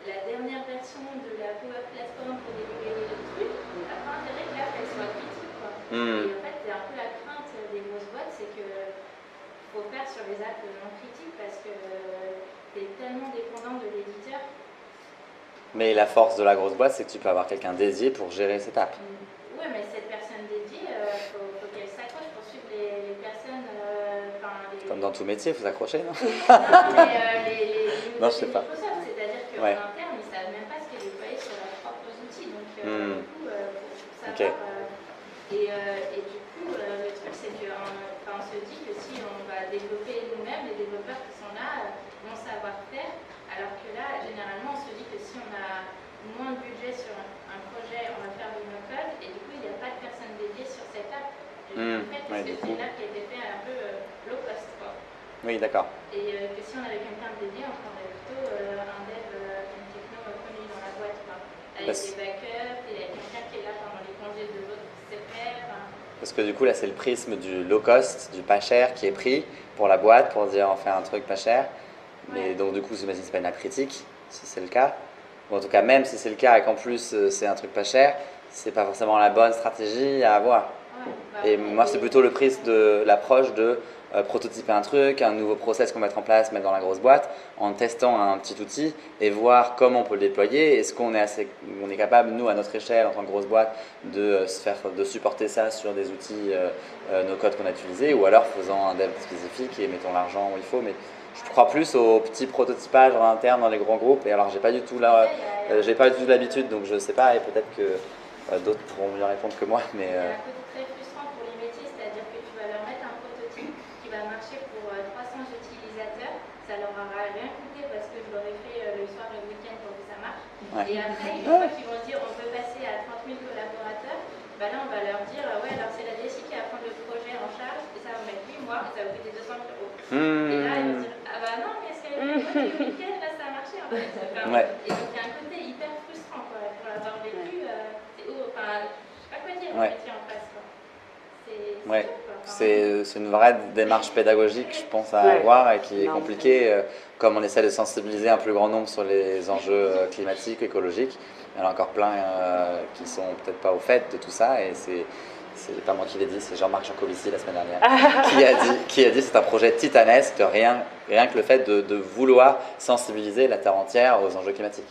la dernière version de la Power Platform pour débugger le truc, t'as pas intérêt que l'app elle soit critique quoi. Et en fait, c'est un peu la crainte des grosses boîtes, c'est que faut faire sur les apps non critiques parce que tu es tellement dépendant de l'éditeur. Mais la force de la grosse boîte, c'est que tu peux avoir quelqu'un dédié pour gérer cette app. Oui, mais cette personne dédiée, faut qu'elle s'accroche pour suivre les personnes. Comme dans tout métier, il faut s'accrocher, non? Non, mais les non, je sais pas. Microsoft, c'est-à-dire qu'en interne, ils ne savent même pas ce qu'est déployé sur leurs propres outils. Donc, pour le coup, pour Ok. savoir. Et du coup, le truc, c'est qu'on se dit que si on va développer nous-mêmes, les développeurs qui sont là vont savoir faire, alors que là, généralement, on se dit que si on a moins de budget sur un projet, on va faire du no-code, et du coup, il n'y a pas de personne dédiée sur cette app. En fait, parce que c'est une app qui a été faite un peu low cost, quoi. Oui, d'accord. Et que si on avait quelqu'un de dédié, on prendrait plutôt un dev, une techno connu dans la boîte, quoi. Avec des backups, et avec quelqu'un qui est là pendant les congés de l'autre CPR. Parce que du coup, là, c'est le prisme du low cost, du pas cher qui est pris pour la boîte, pour dire on fait un truc pas cher. Mais donc, du coup, j'imagine que c'est pas une app critique, si c'est le cas. Ou en tout cas, même si c'est le cas et qu'en plus c'est un truc pas cher, c'est pas forcément la bonne stratégie à avoir. Et moi, c'est plutôt le prisme de l'approche de prototyper un truc, un nouveau process qu'on va mettre en place, mettre dans la grosse boîte, en testant un petit outil et voir comment on peut le déployer. Est-ce qu'on est capable, nous, à notre échelle, en tant que grosse boîte, de supporter ça sur des outils no-code qu'on a utilisés, ou alors faisant un dev spécifique et mettons l'argent où il faut. Mais je crois plus au petit prototypage en interne dans les grands groupes. Et alors, j'ai pas du tout l'habitude, donc je sais pas. Et peut-être que d'autres pourront mieux répondre que moi. Mais c'est un côté très frustrant pour les métiers, c'est-à-dire que tu vas leur mettre un prototype qui va marcher pour 300 utilisateurs, ça leur aura rien coûté parce que je l'aurais fait le soir et le week-end pour que ça marche. Ouais. Et après, une fois qu'ils vont dire on peut passer à 30 000 collaborateurs, bah là on va leur dire ouais alors c'est la DSI qui va prendre le projet en charge et ça va mettre 8 mois et ça va coûter 200 000 €. Et là ils vont dire ah bah non mais est-ce qu'avec le week-end là ça a marché en fait. Et donc il y a un côté hyper frustrant quoi, pour l'avoir vécu. Enfin, je sais pas quoi dire, le métier en face. C'est une vraie démarche pédagogique, je pense, à avoir et qui est compliquée. Comme on essaie de sensibiliser un plus grand nombre sur les enjeux climatiques, écologiques, il y en a encore plein qui sont peut-être pas au fait de tout ça. Et c'est pas moi qui l'ai dit, c'est Jean-Marc Jancovici la semaine dernière qui a dit c'est un projet titanesque, rien que le fait de vouloir sensibiliser la terre entière aux enjeux climatiques.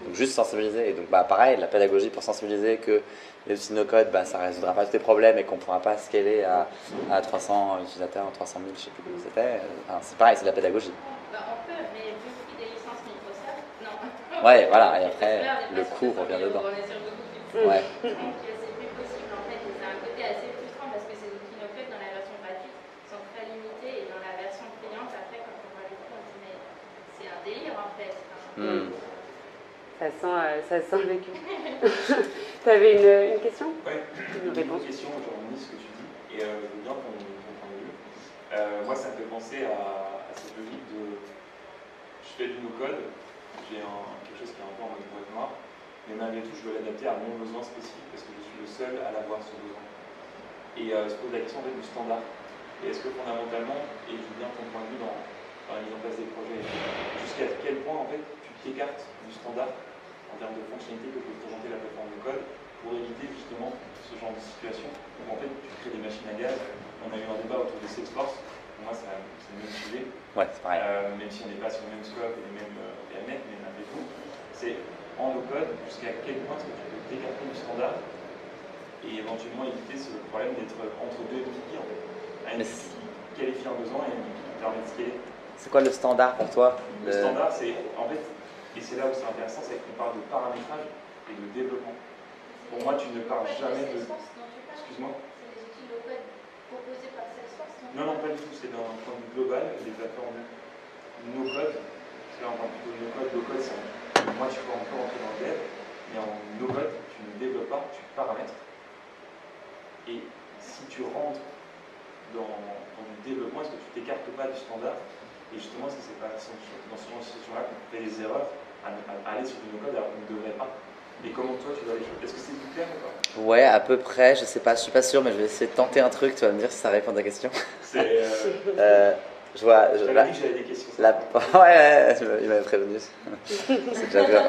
Donc juste sensibiliser. Et donc pareil, la pédagogie pour sensibiliser que les outils no-code, ça ne résoudra pas tous tes problèmes et qu'on ne pourra pas scaler à 300 utilisateurs, 300 000, je ne sais plus comment c'était. C'est pareil, c'est de la pédagogie. On peut, mais vu le prix des licences Microsoft, non. Ouais, voilà, et après, le coût revient dedans. On est sur beaucoup plus. Ouais. Donc c'est plus possible en fait. Et c'est un côté assez frustrant parce que ces outils no-code dans la version gratuite sont très limités et dans la version payante, après, quand on voit les coûts, on se dit mais c'est un délire en fait. Ça sent le vécu. Tu avais une question? Oui, une question, je relis ce que tu dis, et je veux bien qu'on comprenne mieux. Moi, ça me fait penser à cette logique de je fais du no-code, j'ai quelque chose qui est un peu en mode boîte noire, mais malgré tout, je veux l'adapter à mon besoin spécifique parce que je suis le seul à l'avoir ce besoin. Et se pose la question en fait, du standard. Et est-ce que fondamentalement, et je veux bien ton point de vue dans la mise en place des projets, jusqu'à quel point en fait tu t'écartes du standard en termes de fonctionnalités que peut présenter la plateforme de code pour éviter justement ce genre de situation où en fait tu crées des machines à gaz. On a eu un débat autour de Salesforce, pour moi c'est le même sujet, c'est pareil. même si on n'est pas sur le même scope et les mêmes périmètres, mais malgré tout, c'est en no code jusqu'à quel point est-ce que tu peux t'écarter du standard et éventuellement éviter ce problème d'être entre deux MVP en fait. Un MVP qui qualifie un besoin et un MVP qui permet de scaler. C'est quoi le standard pour toi? Le standard, c'est en fait, et c'est là où c'est intéressant, c'est qu'on parle de paramétrage et de développement. Pour moi, tu ne parles jamais de. Excuse-moi. C'est les outils no-code proposés par Salesforce, non? Non, pas du tout. C'est d'un point de vue global, les plateformes no-code. C'est là, on parle plutôt de no-code. Low-code, c'est moi, tu peux encore rentrer dans le dev, mais en no-code, tu ne développes pas, tu paramètres. Et si tu rentres dans le développement, est-ce que tu t'écartes pas du standard? Et justement, c'est pas dans ce genre de situation-là qu'on fait des erreurs à aller sur du no-code alors qu'on ne devrait pas. Et comment toi tu vois les choses? Est-ce que c'est plus clair ou pas? Ouais, à peu près, je sais pas, je suis pas sûr, mais je vais essayer de tenter un truc, tu vas me dire si ça répond à ta question. C'est. Je vois. J'avais dit que j'avais des questions. Ouais, il m'avait prévenu.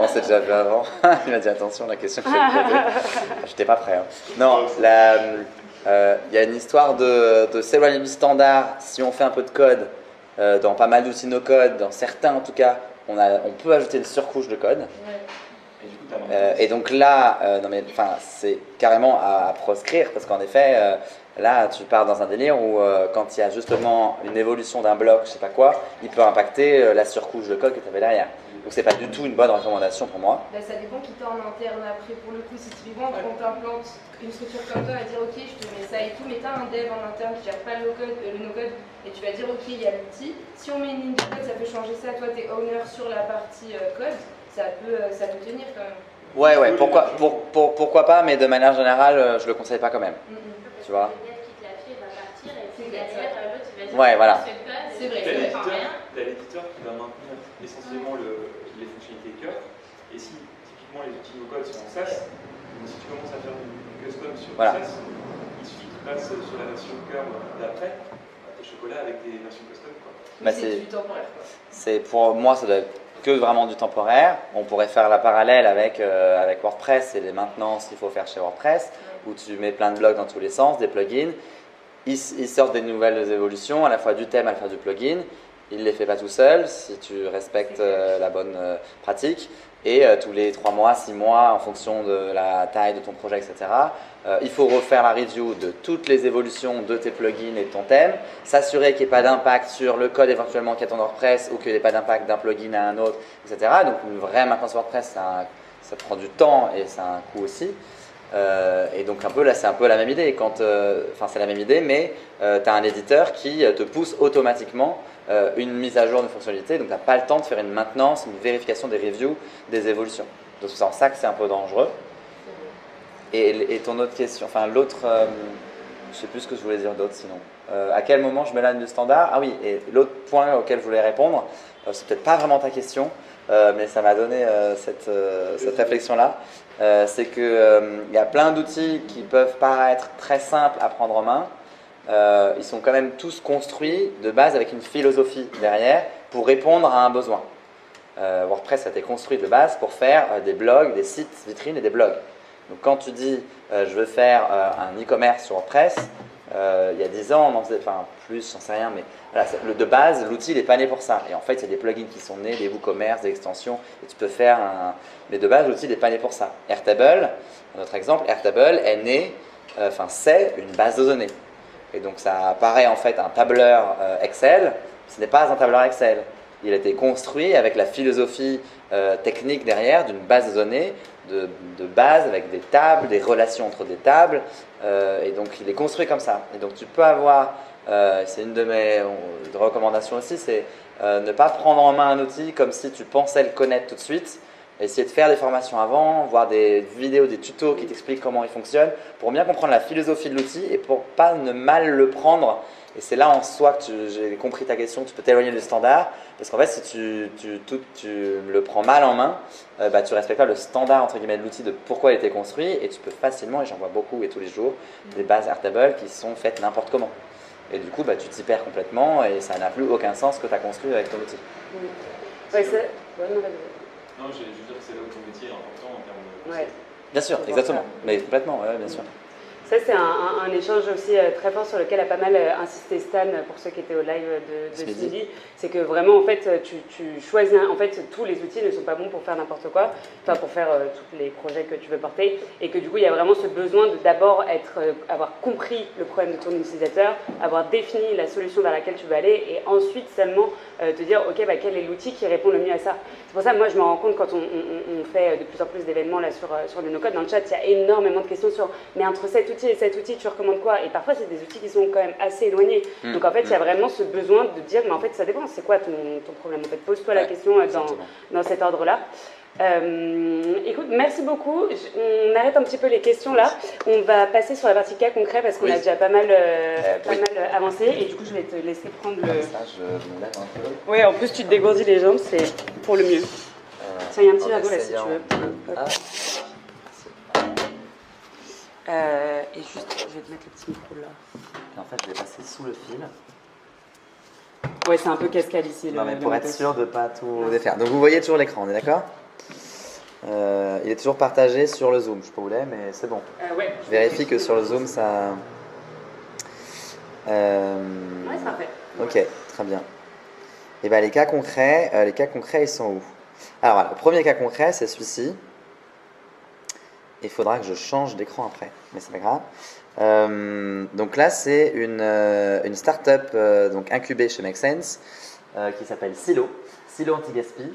On s'est déjà vu avant. Il m'a dit attention, la question que je vais te poser. J'étais pas prêt. Hein. Non, il y a une histoire de s'éloigner du standard. Si on fait un peu de code, dans pas mal d'outils no-code, dans certains en tout cas, on peut ajouter une surcouche de code. Et donc là, c'est carrément à proscrire parce qu'en effet, là, tu pars dans un délire où quand il y a justement une évolution d'un bloc, je sais pas quoi, il peut impacter la surcouche de code que tu avais derrière. Donc c'est pas du tout une bonne recommandation pour moi. Bah, ça dépend qui t'a en interne après. Pour le coup, si typiquement on t'implantes une structure comme toi, va dire ok, je te mets ça et tout, mais t'as un dev en interne qui gère pas le no-code, et tu vas dire ok, il y a l'outil. Si on met une ligne de code, ça peut changer ça. Toi, t'es owner sur la partie code, ça peut tenir quand même. Ouais, pourquoi pas, mais de manière générale, je le conseille pas quand même. Tu vois. Le dev qui te l'a fait va partir et puis derrière, l'autre il va dire Ouais, voilà. C'est vrai. T'as l'éditeur qui va maintenir essentiellement les fonctionnalités cœur. Et si typiquement les outils no-code sont en SaaS, donc si tu commences à faire du custom sur Voilà. SaaS, il suffit que tu passes sur la version cœur d'après, tes chocolats avec des versions custom. Quoi. Bah, c'est du temporaire quoi. C'est pour moi, ça doit être que vraiment du temporaire. On pourrait faire la parallèle avec WordPress et les maintenances qu'il faut faire chez WordPress, où tu mets plein de blogs dans tous les sens, des plugins. Ils sortent des nouvelles évolutions, à la fois du thème, à la fois du plugin. Il ne les fait pas tout seul, si tu respectes la bonne pratique. Et tous les 3 mois, 6 mois, en fonction de la taille de ton projet, etc., il faut refaire la review de toutes les évolutions de tes plugins et de ton thème, s'assurer qu'il n'y ait pas d'impact sur le code éventuellement qui est ton WordPress ou qu'il n'y ait pas d'impact d'un plugin à un autre, etc. Donc une vraie maintenance WordPress, ça prend du temps et ça a un coût aussi. Et donc un peu là c'est un peu la même idée c'est la même idée mais tu as un éditeur qui te pousse automatiquement une mise à jour de fonctionnalité, donc tu n'as pas le temps de faire une maintenance, une vérification des reviews, des évolutions. Donc c'est en ça que c'est un peu dangereux. Et ton autre question, enfin l'autre, je sais plus ce que je voulais dire d'autre sinon. À quel moment je m'éloigne du standard? Ah oui, et l'autre point auquel je voulais répondre, c'est peut-être pas vraiment ta question, mais ça m'a donné cette réflexion-là. C'est qu'il y a plein d'outils qui peuvent paraître très simples à prendre en main. Ils sont quand même tous construits de base avec une philosophie derrière pour répondre à un besoin. WordPress a été construit de base pour faire des blogs, des sites vitrines et des blogs. Donc quand tu dis je veux faire un e-commerce sur WordPress, il y a 10 ans on en faisait, enfin plus, j'en sais rien, mais voilà, de base l'outil n'est pas né pour ça. Et en fait il y a des plugins qui sont nés, des WooCommerce, des extensions, et tu peux faire mais de base l'outil n'est pas né pour ça. Airtable, notre exemple, Airtable est né, c'est une base de données. Et donc ça apparaît en fait un tableur Excel, ce n'est pas un tableur Excel. Il a été construit avec la philosophie technique derrière d'une base de données de base avec des tables, des relations entre des tables, et donc il est construit comme ça. Et donc tu peux avoir, c'est une de mes recommandations aussi, c'est ne pas prendre en main un outil comme si tu pensais le connaître tout de suite. Essayer de faire des formations avant, voir des vidéos, des tutos qui t'expliquent comment il fonctionne, pour bien comprendre la philosophie de l'outil et pour pas ne mal le prendre. Et c'est là en soi que j'ai compris ta question, tu peux t'éloigner du standard, parce qu'en fait si tu le prends mal en main, tu respectes pas le standard entre guillemets de l'outil de pourquoi il a été construit, et tu peux facilement, et j'en vois beaucoup et tous les jours, des bases Airtable qui sont faites n'importe comment. Et du coup tu t'y perds complètement et ça n'a plus aucun sens ce que tu as construit avec ton outil. Non, je veux dire que c'est là où ton métier est important en termes de... Ouais. Bien sûr, exactement, mais complètement, ouais, bien sûr. Ça, c'est un échange aussi très fort sur lequel a pas mal insisté Stan pour ceux qui étaient au live de Cindy. C'est que vraiment, en fait, tu choisis. En fait, tous les outils ne sont pas bons pour faire n'importe quoi, enfin pour faire tous les projets que tu veux porter. Et que du coup, il y a vraiment ce besoin de d'abord avoir compris le problème de ton utilisateur, avoir défini la solution vers laquelle tu veux aller, et ensuite seulement te dire, ok, quel est l'outil qui répond le mieux à ça. C'est pour ça que moi, je me rends compte quand on fait de plus en plus d'événements là sur le no-code. Dans le chat, il y a énormément de questions sur, mais entre cet outil et cet outil, tu recommandes quoi? Et parfois, c'est des outils qui sont quand même assez éloignés. Donc en fait, il y a vraiment ce besoin de dire, mais en fait, ça dépend. C'est quoi ton problème? En fait, pose-toi la question dans cet ordre-là. Écoute, merci beaucoup. On arrête un petit peu les questions là. On va passer sur la partie cas concret parce qu'on a déjà pas mal avancé. Et du coup, je vais te laisser prendre le. Ça, je me lève un peu. Oui, en plus, tu te dégourdis les jambes, c'est pour le mieux. Tiens, il y a un petit verre d'eau là si tu veux. Et juste, je vais te mettre le petit micro là. Et en fait, je vais passer sous le fil. Ouais, c'est un peu cascade ici. Non, mais pour être sûr de ne pas tout défaire. Donc, vous voyez toujours l'écran, on est d'accord? Il est toujours partagé sur le Zoom. Je sais pas où il est, mais c'est bon. Ouais, je vérifie que sur le Zoom, ça... Ouais, ça fait. Ok, très bien. Et bien, les cas concrets, ils sont où? Alors, voilà, le premier cas concret, c'est celui-ci. Il faudra que je change d'écran après, mais c'est pas grave. Donc là, c'est une start-up donc incubée chez Make Sense qui s'appelle Silo Anti-Gaspi,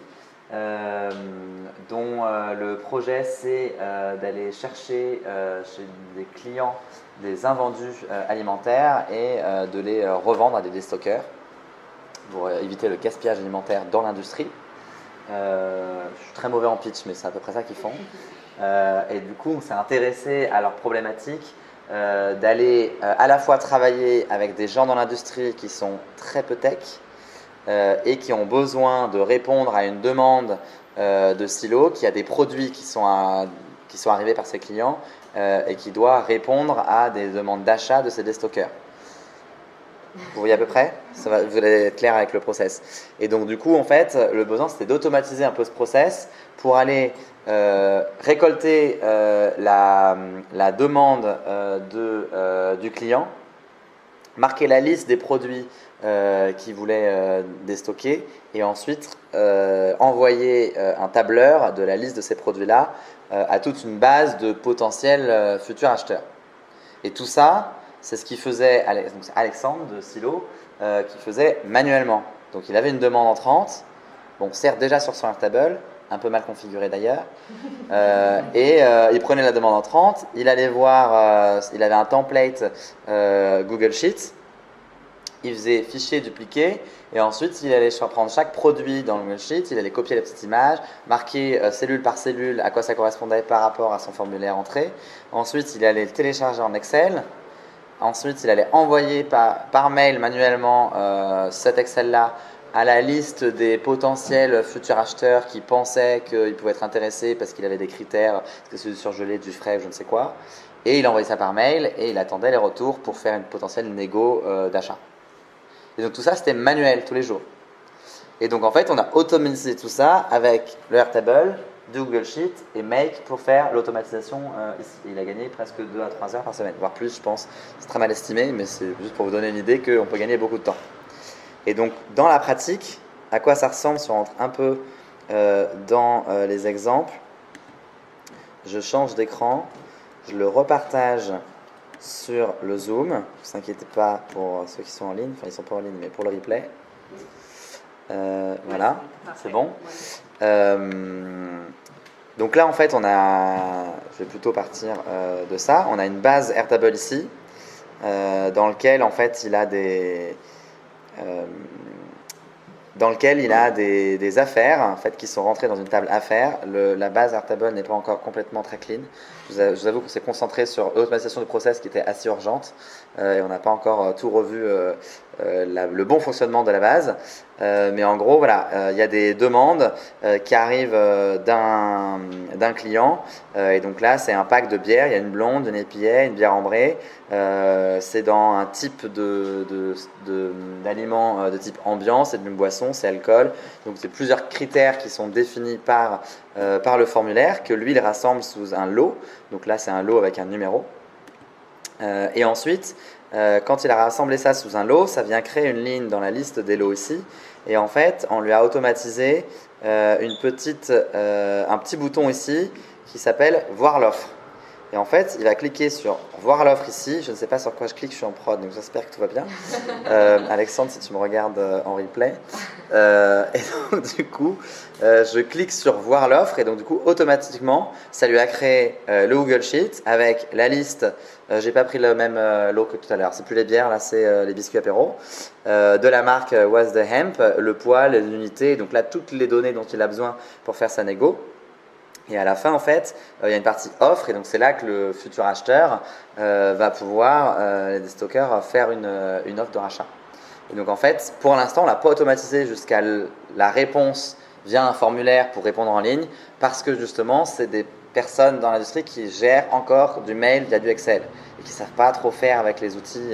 dont le projet c'est d'aller chercher chez des clients des invendus alimentaires et de les revendre à des déstockeurs pour éviter le gaspillage alimentaire dans l'industrie. Je suis très mauvais en pitch, mais c'est à peu près ça qu'ils font. Et du coup, on s'est intéressé à leur problématique d'aller à la fois travailler avec des gens dans l'industrie qui sont très peu tech et qui ont besoin de répondre à une demande de silo, qui a des produits qui sont arrivés par ses clients et qui doit répondre à des demandes d'achat de ces déstockeurs. Vous voyez à peu près? Vous allez être clair avec le process. Et donc du coup, en fait, le besoin c'était d'automatiser un peu ce process pour aller récolter la demande du client, marquer la liste des produits qu'il voulait déstocker et ensuite envoyer un tableur de la liste de ces produits-là à toute une base de potentiels futurs acheteurs. Et tout ça, c'est ce qu'il faisait Alexandre de Silo, qui faisait manuellement. Donc il avait une demande entrante, bon certes déjà sur son Airtable, un peu mal configuré d'ailleurs, et il prenait la demande entrante, il allait voir, il avait un template Google Sheets, il faisait fichier dupliqué, et ensuite il allait prendre chaque produit dans le Google Sheet, il allait copier la petite image, marquer cellule par cellule à quoi ça correspondait par rapport à son formulaire entrée, ensuite il allait le télécharger en Excel. Ensuite, il allait envoyer par mail manuellement cet Excel-là à la liste des potentiels futurs acheteurs qui pensaient qu'ils pouvaient être intéressés parce qu'il avait des critères, est-ce que c'est du surgelé, du frais, je ne sais quoi. Et il envoyait ça par mail et il attendait les retours pour faire une potentielle négo d'achat. Et donc tout ça, c'était manuel tous les jours. Et donc en fait, on a automatisé tout ça avec le Airtable, du Google Sheet et Make pour faire l'automatisation ici. Il a gagné presque 2 à 3 heures par semaine, voire plus je pense. C'est très mal estimé, mais c'est juste pour vous donner une idée qu'on peut gagner beaucoup de temps. Et donc dans la pratique, à quoi ça ressemble si on rentre un peu dans les exemples. Je change d'écran, je le repartage sur le Zoom. Ne vous inquiétez pas pour ceux qui sont en ligne, enfin ils ne sont pas en ligne mais pour le replay. Voilà, c'est bon. Donc là en fait je vais plutôt partir de ça, on a une base Airtable ici dans lequel en fait il a des affaires en fait, qui sont rentrées dans une table affaires. La base Airtable n'est pas encore complètement très clean. Je vous avoue qu'on s'est concentré sur l'automatisation du process qui était assez urgente et on n'a pas encore tout revu le bon fonctionnement de la base. Mais en gros, voilà, il y a des demandes qui arrivent d'un client et donc là, c'est un pack de bières. Il y a une blonde, une IPA, une bière ambrée. C'est dans un type d'aliment de type ambiant, c'est une boisson, c'est alcool. Donc c'est plusieurs critères qui sont définis par le formulaire que lui il rassemble sous un lot. Donc là c'est un lot avec un numéro. Et ensuite, quand il a rassemblé ça sous un lot, ça vient créer une ligne dans la liste des lots ici. Et en fait, on lui a automatisé un petit bouton ici qui s'appelle voir l'offre. Et en fait, il va cliquer sur voir l'offre ici. Je ne sais pas sur quoi je clique, je suis en prod, donc j'espère que tout va bien. Alexandre, si tu me regardes en replay. Et donc, du coup, je clique sur voir l'offre et donc, du coup, automatiquement, ça lui a créé le Google Sheet avec la liste. J'ai pas pris le même lot que tout à l'heure. C'est plus les bières, là, c'est les biscuits apéro. De la marque Was the Hemp, le poids, les unités. Donc là, toutes les données dont il a besoin pour faire sa négo. Et à la fin, en fait, il y a une partie offre, et donc c'est là que le futur acheteur va pouvoir, les déstockeurs, faire une offre de rachat. Et donc en fait, pour l'instant, on ne l'a pas automatisé jusqu'à la réponse via un formulaire pour répondre en ligne, parce que justement, c'est des personnes dans l'industrie qui gèrent encore du mail via du Excel, et qui ne savent pas trop faire avec les outils.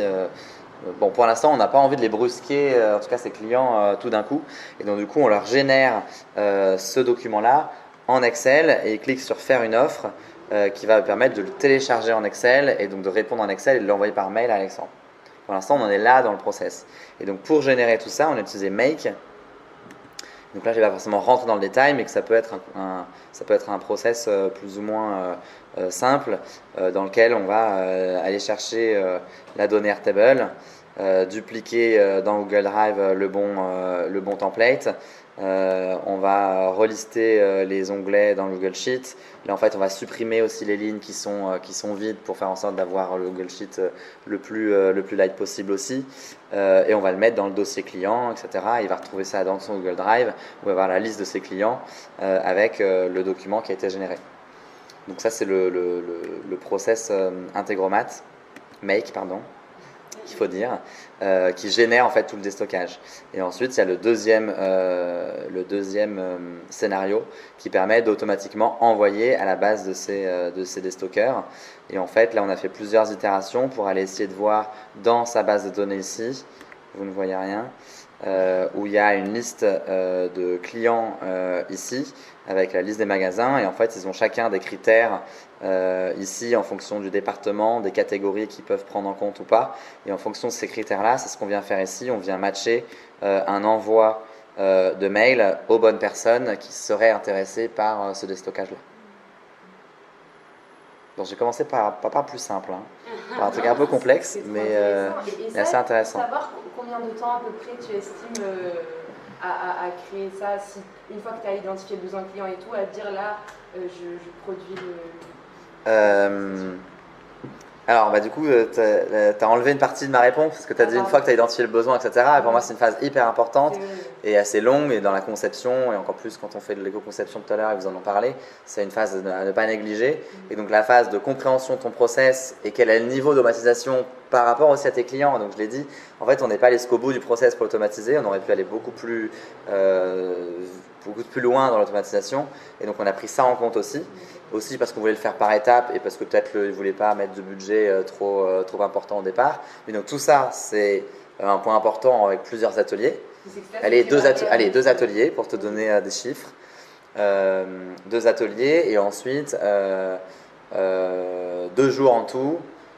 Bon, pour l'instant, on n'a pas envie de les brusquer, en tout cas ces clients, tout d'un coup. Et donc du coup, on leur génère ce document-là en Excel et il clique sur faire une offre qui va permettre de le télécharger en Excel et donc de répondre en Excel et de l'envoyer par mail à Alexandre. Pour l'instant, on en est là dans le process. Et donc pour générer tout ça, on a utilisé Make. Donc là, je ne vais pas forcément rentrer dans le détail, mais que ça peut être un process plus ou moins simple dans lequel on va aller chercher la donnée Airtable, dupliquer dans Google Drive le bon template, On va relister les onglets dans le Google Sheet. Là, en fait, on va supprimer aussi les lignes qui sont vides pour faire en sorte d'avoir le Google Sheet le plus light possible aussi. Et on va le mettre dans le dossier client, etc. Il va retrouver ça dans son Google Drive, où il va avoir la liste de ses clients avec le document qui a été généré. Donc ça, c'est le process Integromat, Make, pardon, qu'il faut dire, qui génère en fait tout le déstockage. Et ensuite, il y a le deuxième scénario qui permet d'automatiquement envoyer à la base de ces déstockers. Et en fait, là, on a fait plusieurs itérations pour aller essayer de voir dans sa base de données ici, vous ne voyez rien, où il y a une liste de clients ici, avec la liste des magasins, et en fait ils ont chacun des critères ici en fonction du département, des catégories qu'ils peuvent prendre en compte ou pas, et en fonction de ces critères là, c'est ce qu'on vient faire ici, on vient matcher un envoi de mail aux bonnes personnes qui seraient intéressées par ce déstockage là. Donc j'ai commencé par plus simple, par un truc un peu complexe, mais assez intéressant. Savoir combien de temps à peu près tu estimes à créer ça, si, une fois que tu as identifié le besoin client et tout, à te dire là, je produis le... Alors, du coup, tu as enlevé une partie de ma réponse, parce que tu as dit une fois que tu as identifié le besoin, etc. Et pour moi, c'est une phase hyper importante et assez longue, et dans la conception, et encore plus quand on fait de l'éco-conception tout à l'heure, et vous en parlé, c'est une phase à ne pas négliger. Et donc, la phase de compréhension de ton process et quel est le niveau d'automatisation par rapport aussi à tes clients. Donc, je l'ai dit, en fait, on n'est pas allé jusqu'au bout du process pour l'automatiser, on aurait pu aller beaucoup plus loin dans l'automatisation, et donc on a pris ça en compte aussi parce qu'on voulait le faire par étapes et parce que peut-être ils ne voulaient pas mettre de budget trop important au départ. Mais donc tout ça, c'est un point important avec plusieurs ateliers. Allez, deux ateliers pour te donner des chiffres. 2 ateliers et ensuite 2 jours en tout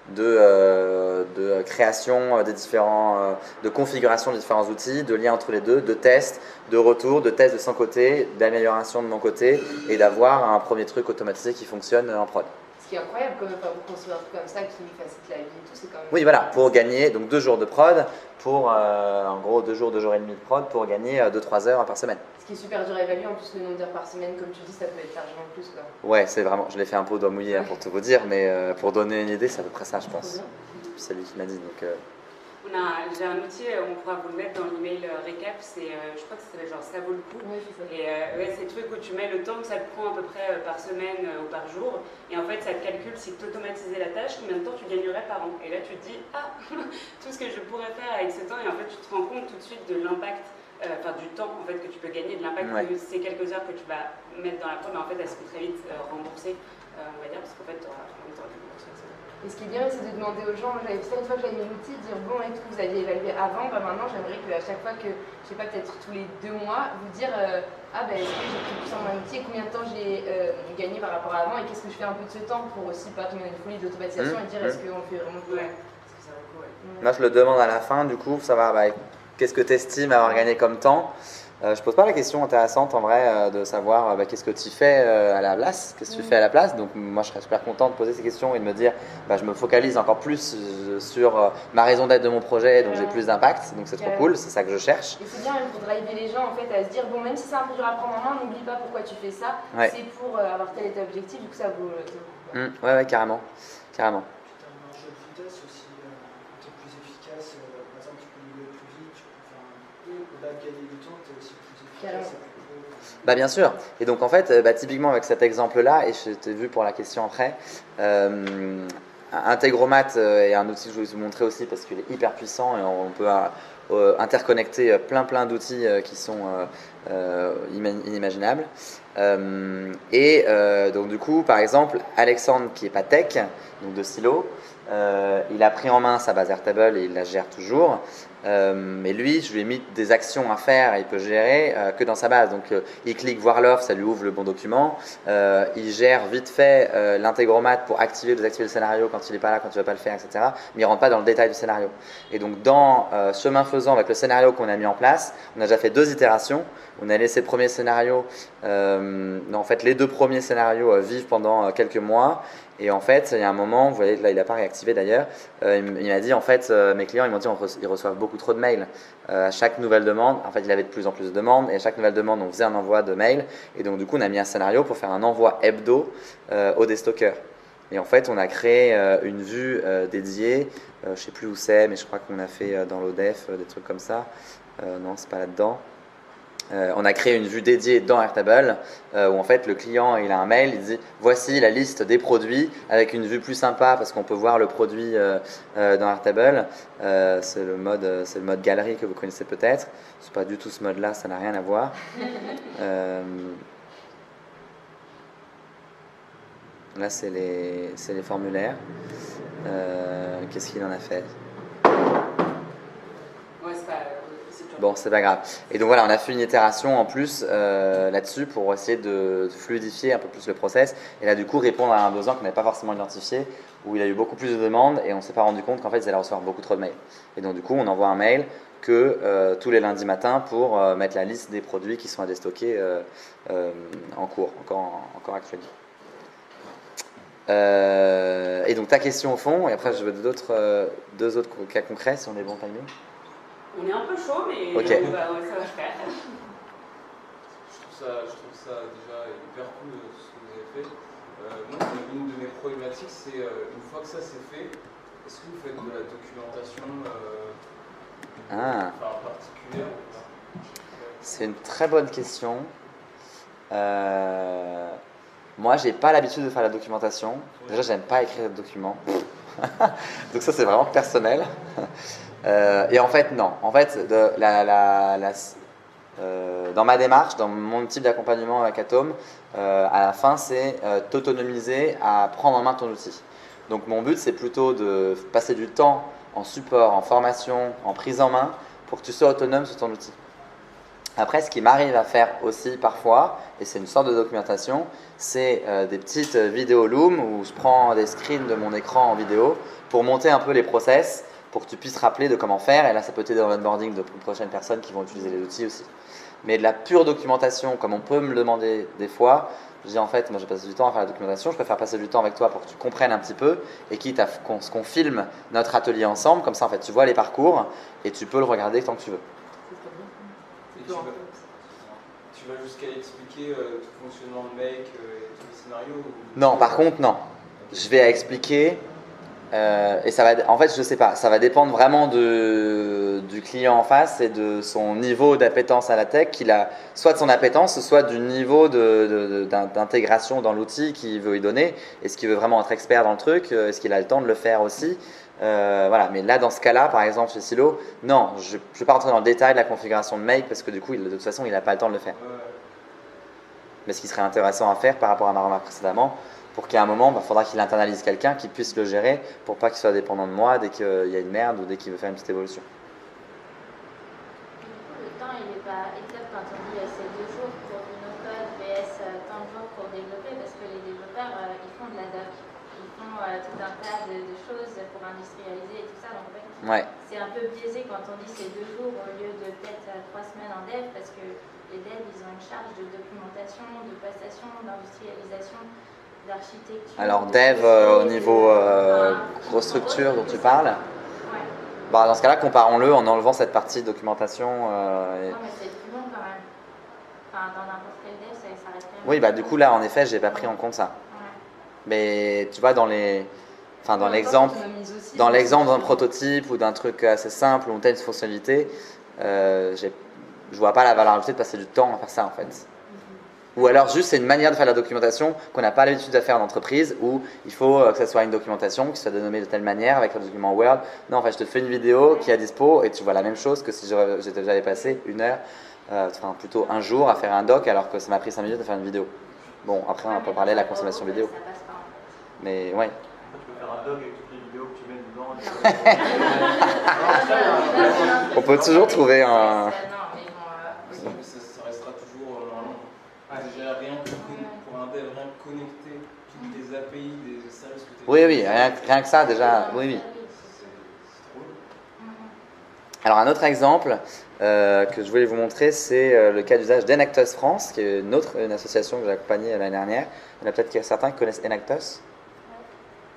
de création des différents, de configuration des différents outils, de liens entre les deux, de tests, de retours, de tests de son côté, d'amélioration de mon côté, et d'avoir un premier truc automatisé qui fonctionne en prod. Ce qui est incroyable quand même, pour construire un truc comme ça qui facilite la vie et tout, c'est quand même... Oui, voilà, pour gagner donc 2 jours de prod, pour en gros 2 jours, 2 jours et demi de prod, pour gagner 2-3 heures par semaine. Ce qui est super dur à évaluer, en plus le nombre d'heures par semaine, comme tu dis, ça peut être largement plus, quoi. Ouais, c'est vraiment, je l'ai fait un peu au doigt mouillé pour tout vous dire, mais pour donner une idée, c'est à peu près ça, je pense. C'est lui qui m'a dit, donc... J'ai un outil, on pourra vous le mettre dans l'email récap, je crois que c'est genre ça vaut le coup. Oui, c'est ça. Et c'est le truc où tu mets le temps que ça te prend à peu près par semaine ou par jour, et en fait ça te calcule si tu automatisais la tâche, combien de temps tu gagnerais par an. Et là tu te dis, tout ce que je pourrais faire avec ce temps, et en fait tu te rends compte tout de suite de l'impact, du temps en fait que tu peux gagner, de l'impact de ces quelques heures que tu vas mettre dans la prod, mais en fait elles seront très vite remboursées, on va dire, parce qu'en fait tu auras du remboursé. Et ce qui est bien, c'est de demander aux gens, j'avais fait ça une fois que j'avais mis l'outil, dire bon, et tout, vous aviez évalué avant, maintenant j'aimerais qu'à chaque fois que, je sais pas, peut-être tous les 2 mois, vous dire est-ce que j'ai pris plus en mon outil et combien de temps j'ai gagné par rapport à avant et qu'est-ce que je fais un peu de ce temps pour aussi pas tomber dans une folie d'automatisation et dire est-ce qu'on fait vraiment tout. Parce que ça vaut le coup, Moi je le demande à la fin, du coup, ça va, qu'est-ce que tu estimes avoir gagné comme temps? Je pose pas la question intéressante en vrai de savoir qu'est-ce que tu fais à la place, qu'est-ce que tu fais à la place. Donc moi je serais super content de poser ces questions et de me dire je me focalise encore plus sur ma raison d'être de mon projet, donc j'ai plus d'impact, donc c'est trop cool, c'est ça que je cherche. Et c'est bien même pour driver les gens en fait à se dire bon, même si c'est un peu dur à prendre en main, n'oublie pas pourquoi tu fais ça, c'est pour avoir tel et tel objectif, du coup ça vaut le coup. Ouais, carrément. Tu as un enjeu de vitesse aussi, quand tu es plus efficace, par exemple tu peux migrer plus vite, au-delà de gagner du temps, tu es aussi plus efficace. Bien sûr, et donc en fait, typiquement avec cet exemple-là, et je t'ai vu pour la question après, Integromat est un outil que je voulais vous montrer aussi parce qu'il est hyper puissant et on peut interconnecter plein d'outils qui sont inimaginables. Donc du coup, par exemple, Alexandre qui n'est pas tech, donc de Silo, il a pris en main sa base Airtable et il la gère toujours. Mais lui, je lui ai mis des actions à faire et il peut gérer que dans sa base. Donc il clique voir l'offre, ça lui ouvre le bon document. Il gère vite fait l'intégromat pour activer ou désactiver le scénario quand il n'est pas là, quand il ne va pas le faire, etc. Mais il ne rentre pas dans le détail du scénario. Et donc dans chemin faisant, avec le scénario qu'on a mis en place, on a déjà fait 2 itérations. On a laissé le premier scénario, en fait les 2 premiers scénarios vivent pendant quelques mois. Et en fait, il y a un moment, vous voyez, là il n'a pas réactivé d'ailleurs, il m'a dit en fait, mes clients ils m'ont dit ils reçoivent beaucoup beaucoup trop de mails. À chaque nouvelle demande, en fait, il avait de plus en plus de demandes, et à chaque nouvelle demande, on faisait un envoi de mail. Et donc, du coup, on a mis un scénario pour faire un envoi hebdo au destocker. Et en fait, on a créé une vue dédiée. Je ne sais plus où c'est, mais je crois qu'on a fait dans l'ODEF des trucs comme ça. Non, c'est pas là-dedans. On a créé une vue dédiée dans Airtable où en fait le client il a un mail, il dit voici la liste des produits avec une vue plus sympa parce qu'on peut voir le produit dans Airtable. C'est le mode galerie que vous connaissez peut-être. C'est pas du tout ce mode-là, ça n'a rien à voir. Là c'est les formulaires. Qu'est-ce qu'il en a fait? Bon, c'est pas grave. Et donc voilà, on a fait une itération en plus là-dessus pour essayer de fluidifier un peu plus le process. Et là, du coup, répondre à un besoin qu'on n'avait pas forcément identifié, où il y a eu beaucoup plus de demandes et on ne s'est pas rendu compte qu'en fait, ils allaient recevoir beaucoup trop de mails. Et donc, du coup, on envoie un mail que tous les lundis matins pour mettre la liste des produits qui sont à déstocker en cours, encore actuellement. Et donc, ta question au fond, et après, je veux deux autres cas concrets si on est bon timing. On est un peu chaud, mais Ok. ça va se faire. Je trouve ça déjà hyper cool ce que vous avez fait. Moi, une de mes problématiques, c'est une fois que ça c'est fait, est-ce que vous faites de la documentation particulière ou pas? C'est une très bonne question. Moi, j'ai pas l'habitude de faire la documentation. Déjà, j'aime pas écrire de documents. Donc ça, c'est vraiment personnel. Et en fait, non. En fait, dans ma démarche, dans mon type d'accompagnement avec Atome, à la fin, c'est t'autonomiser à prendre en main ton outil. Donc mon but, c'est plutôt de passer du temps en support, en formation, en prise en main, pour que tu sois autonome sur ton outil. Après, ce qui m'arrive à faire aussi parfois, et c'est une sorte de documentation, c'est des petites vidéos Loom où je prends des screens de mon écran en vidéo pour monter un peu les process, pour que tu puisses rappeler de comment faire. Et là, ça peut t'aider dans l'onboarding de prochaines personnes qui vont utiliser les outils aussi. Mais de la pure documentation, comme on peut me le demander des fois, je dis en fait, moi j'ai passé du temps à faire la documentation, je préfère passer du temps avec toi pour que tu comprennes un petit peu, et quitte à qu'on filme notre atelier ensemble, comme ça en fait tu vois les parcours, et tu peux le regarder tant que tu veux. Et tu vas jusqu'à expliquer tout le fonctionnement de Make et tous les scénarios Non, par contre, non. Je vais expliquer, et ça va, en fait, je sais pas, ça va dépendre vraiment du client en face et de son niveau d'appétence à la tech, soit de son appétence, soit du niveau d'intégration dans l'outil qu'il veut y donner. Est-ce qu'il veut vraiment être expert dans le truc? Est-ce qu'il a le temps de le faire aussi? Voilà. Mais là, dans ce cas-là, par exemple, chez Silo, non, je ne vais pas rentrer dans le détail de la configuration de Make parce que du coup, de toute façon, il n'a pas le temps de le faire. Mais ce qui serait intéressant à faire par rapport à ma remarque précédemment, pour qu'à un moment, il faudra qu'il internalise quelqu'un qui puisse le gérer pour pas qu'il soit dépendant de moi dès qu'il y a une merde ou dès qu'il veut faire une petite évolution. Du coup, le temps, il n'est pas exact quand on dit c'est 2 jours pour du no-code vs tant de jours pour développer, parce que les développeurs, ils font de la doc. Ils font tout un tas de choses pour industrialiser et tout ça. Donc, en fait, Ouais. c'est un peu biaisé quand on dit c'est 2 jours au lieu de peut-être 3 semaines en dev, parce que les devs, ils ont une charge de documentation, de passation, d'industrialisation, d'architecture. Alors, dev au niveau grosse structure dont tu parles, Ouais. bah, dans ce cas-là, comparons-le en enlevant cette partie de documentation. Non, mais c'est plus long quand même. Enfin, dans n'importe quel dev, ça reste quand même. Oui, bah du coup, là, en effet, j'ai pas pris en compte ça. Ouais. Mais tu vois, dans l'exemple d'un prototype ou d'un truc assez simple où tu as une fonctionnalité, je vois pas la valeur ajoutée de passer du temps à faire ça en fait. Ou alors juste c'est une manière de faire de la documentation qu'on n'a pas l'habitude de faire en entreprise où il faut que ça soit une documentation qui soit dénommée de telle manière avec un document Word. Non, en fait je te fais une vidéo qui est à dispo et tu vois la même chose que si j'avais passé 1 heure, enfin plutôt un jour à faire un doc alors que ça m'a pris 5 minutes de faire une vidéo. Bon, après on peut parler de la consommation vidéo. Ça passe pas. Mais ouais. Tu peux faire un doc avec toutes les vidéos que tu mets dedans. On peut toujours trouver un... Non, mais bon, ça restera toujours normalement. Déjà, rien que pour un dev, rien que connecter toutes les API des services que tu as. Oui, rien que ça déjà, oui. C'est trop long. Alors un autre exemple que je voulais vous montrer, c'est le cas d'usage d'Enactus France, qui est une association que j'ai accompagnée l'année dernière. Il y en a peut-être certains qui connaissent Enactus.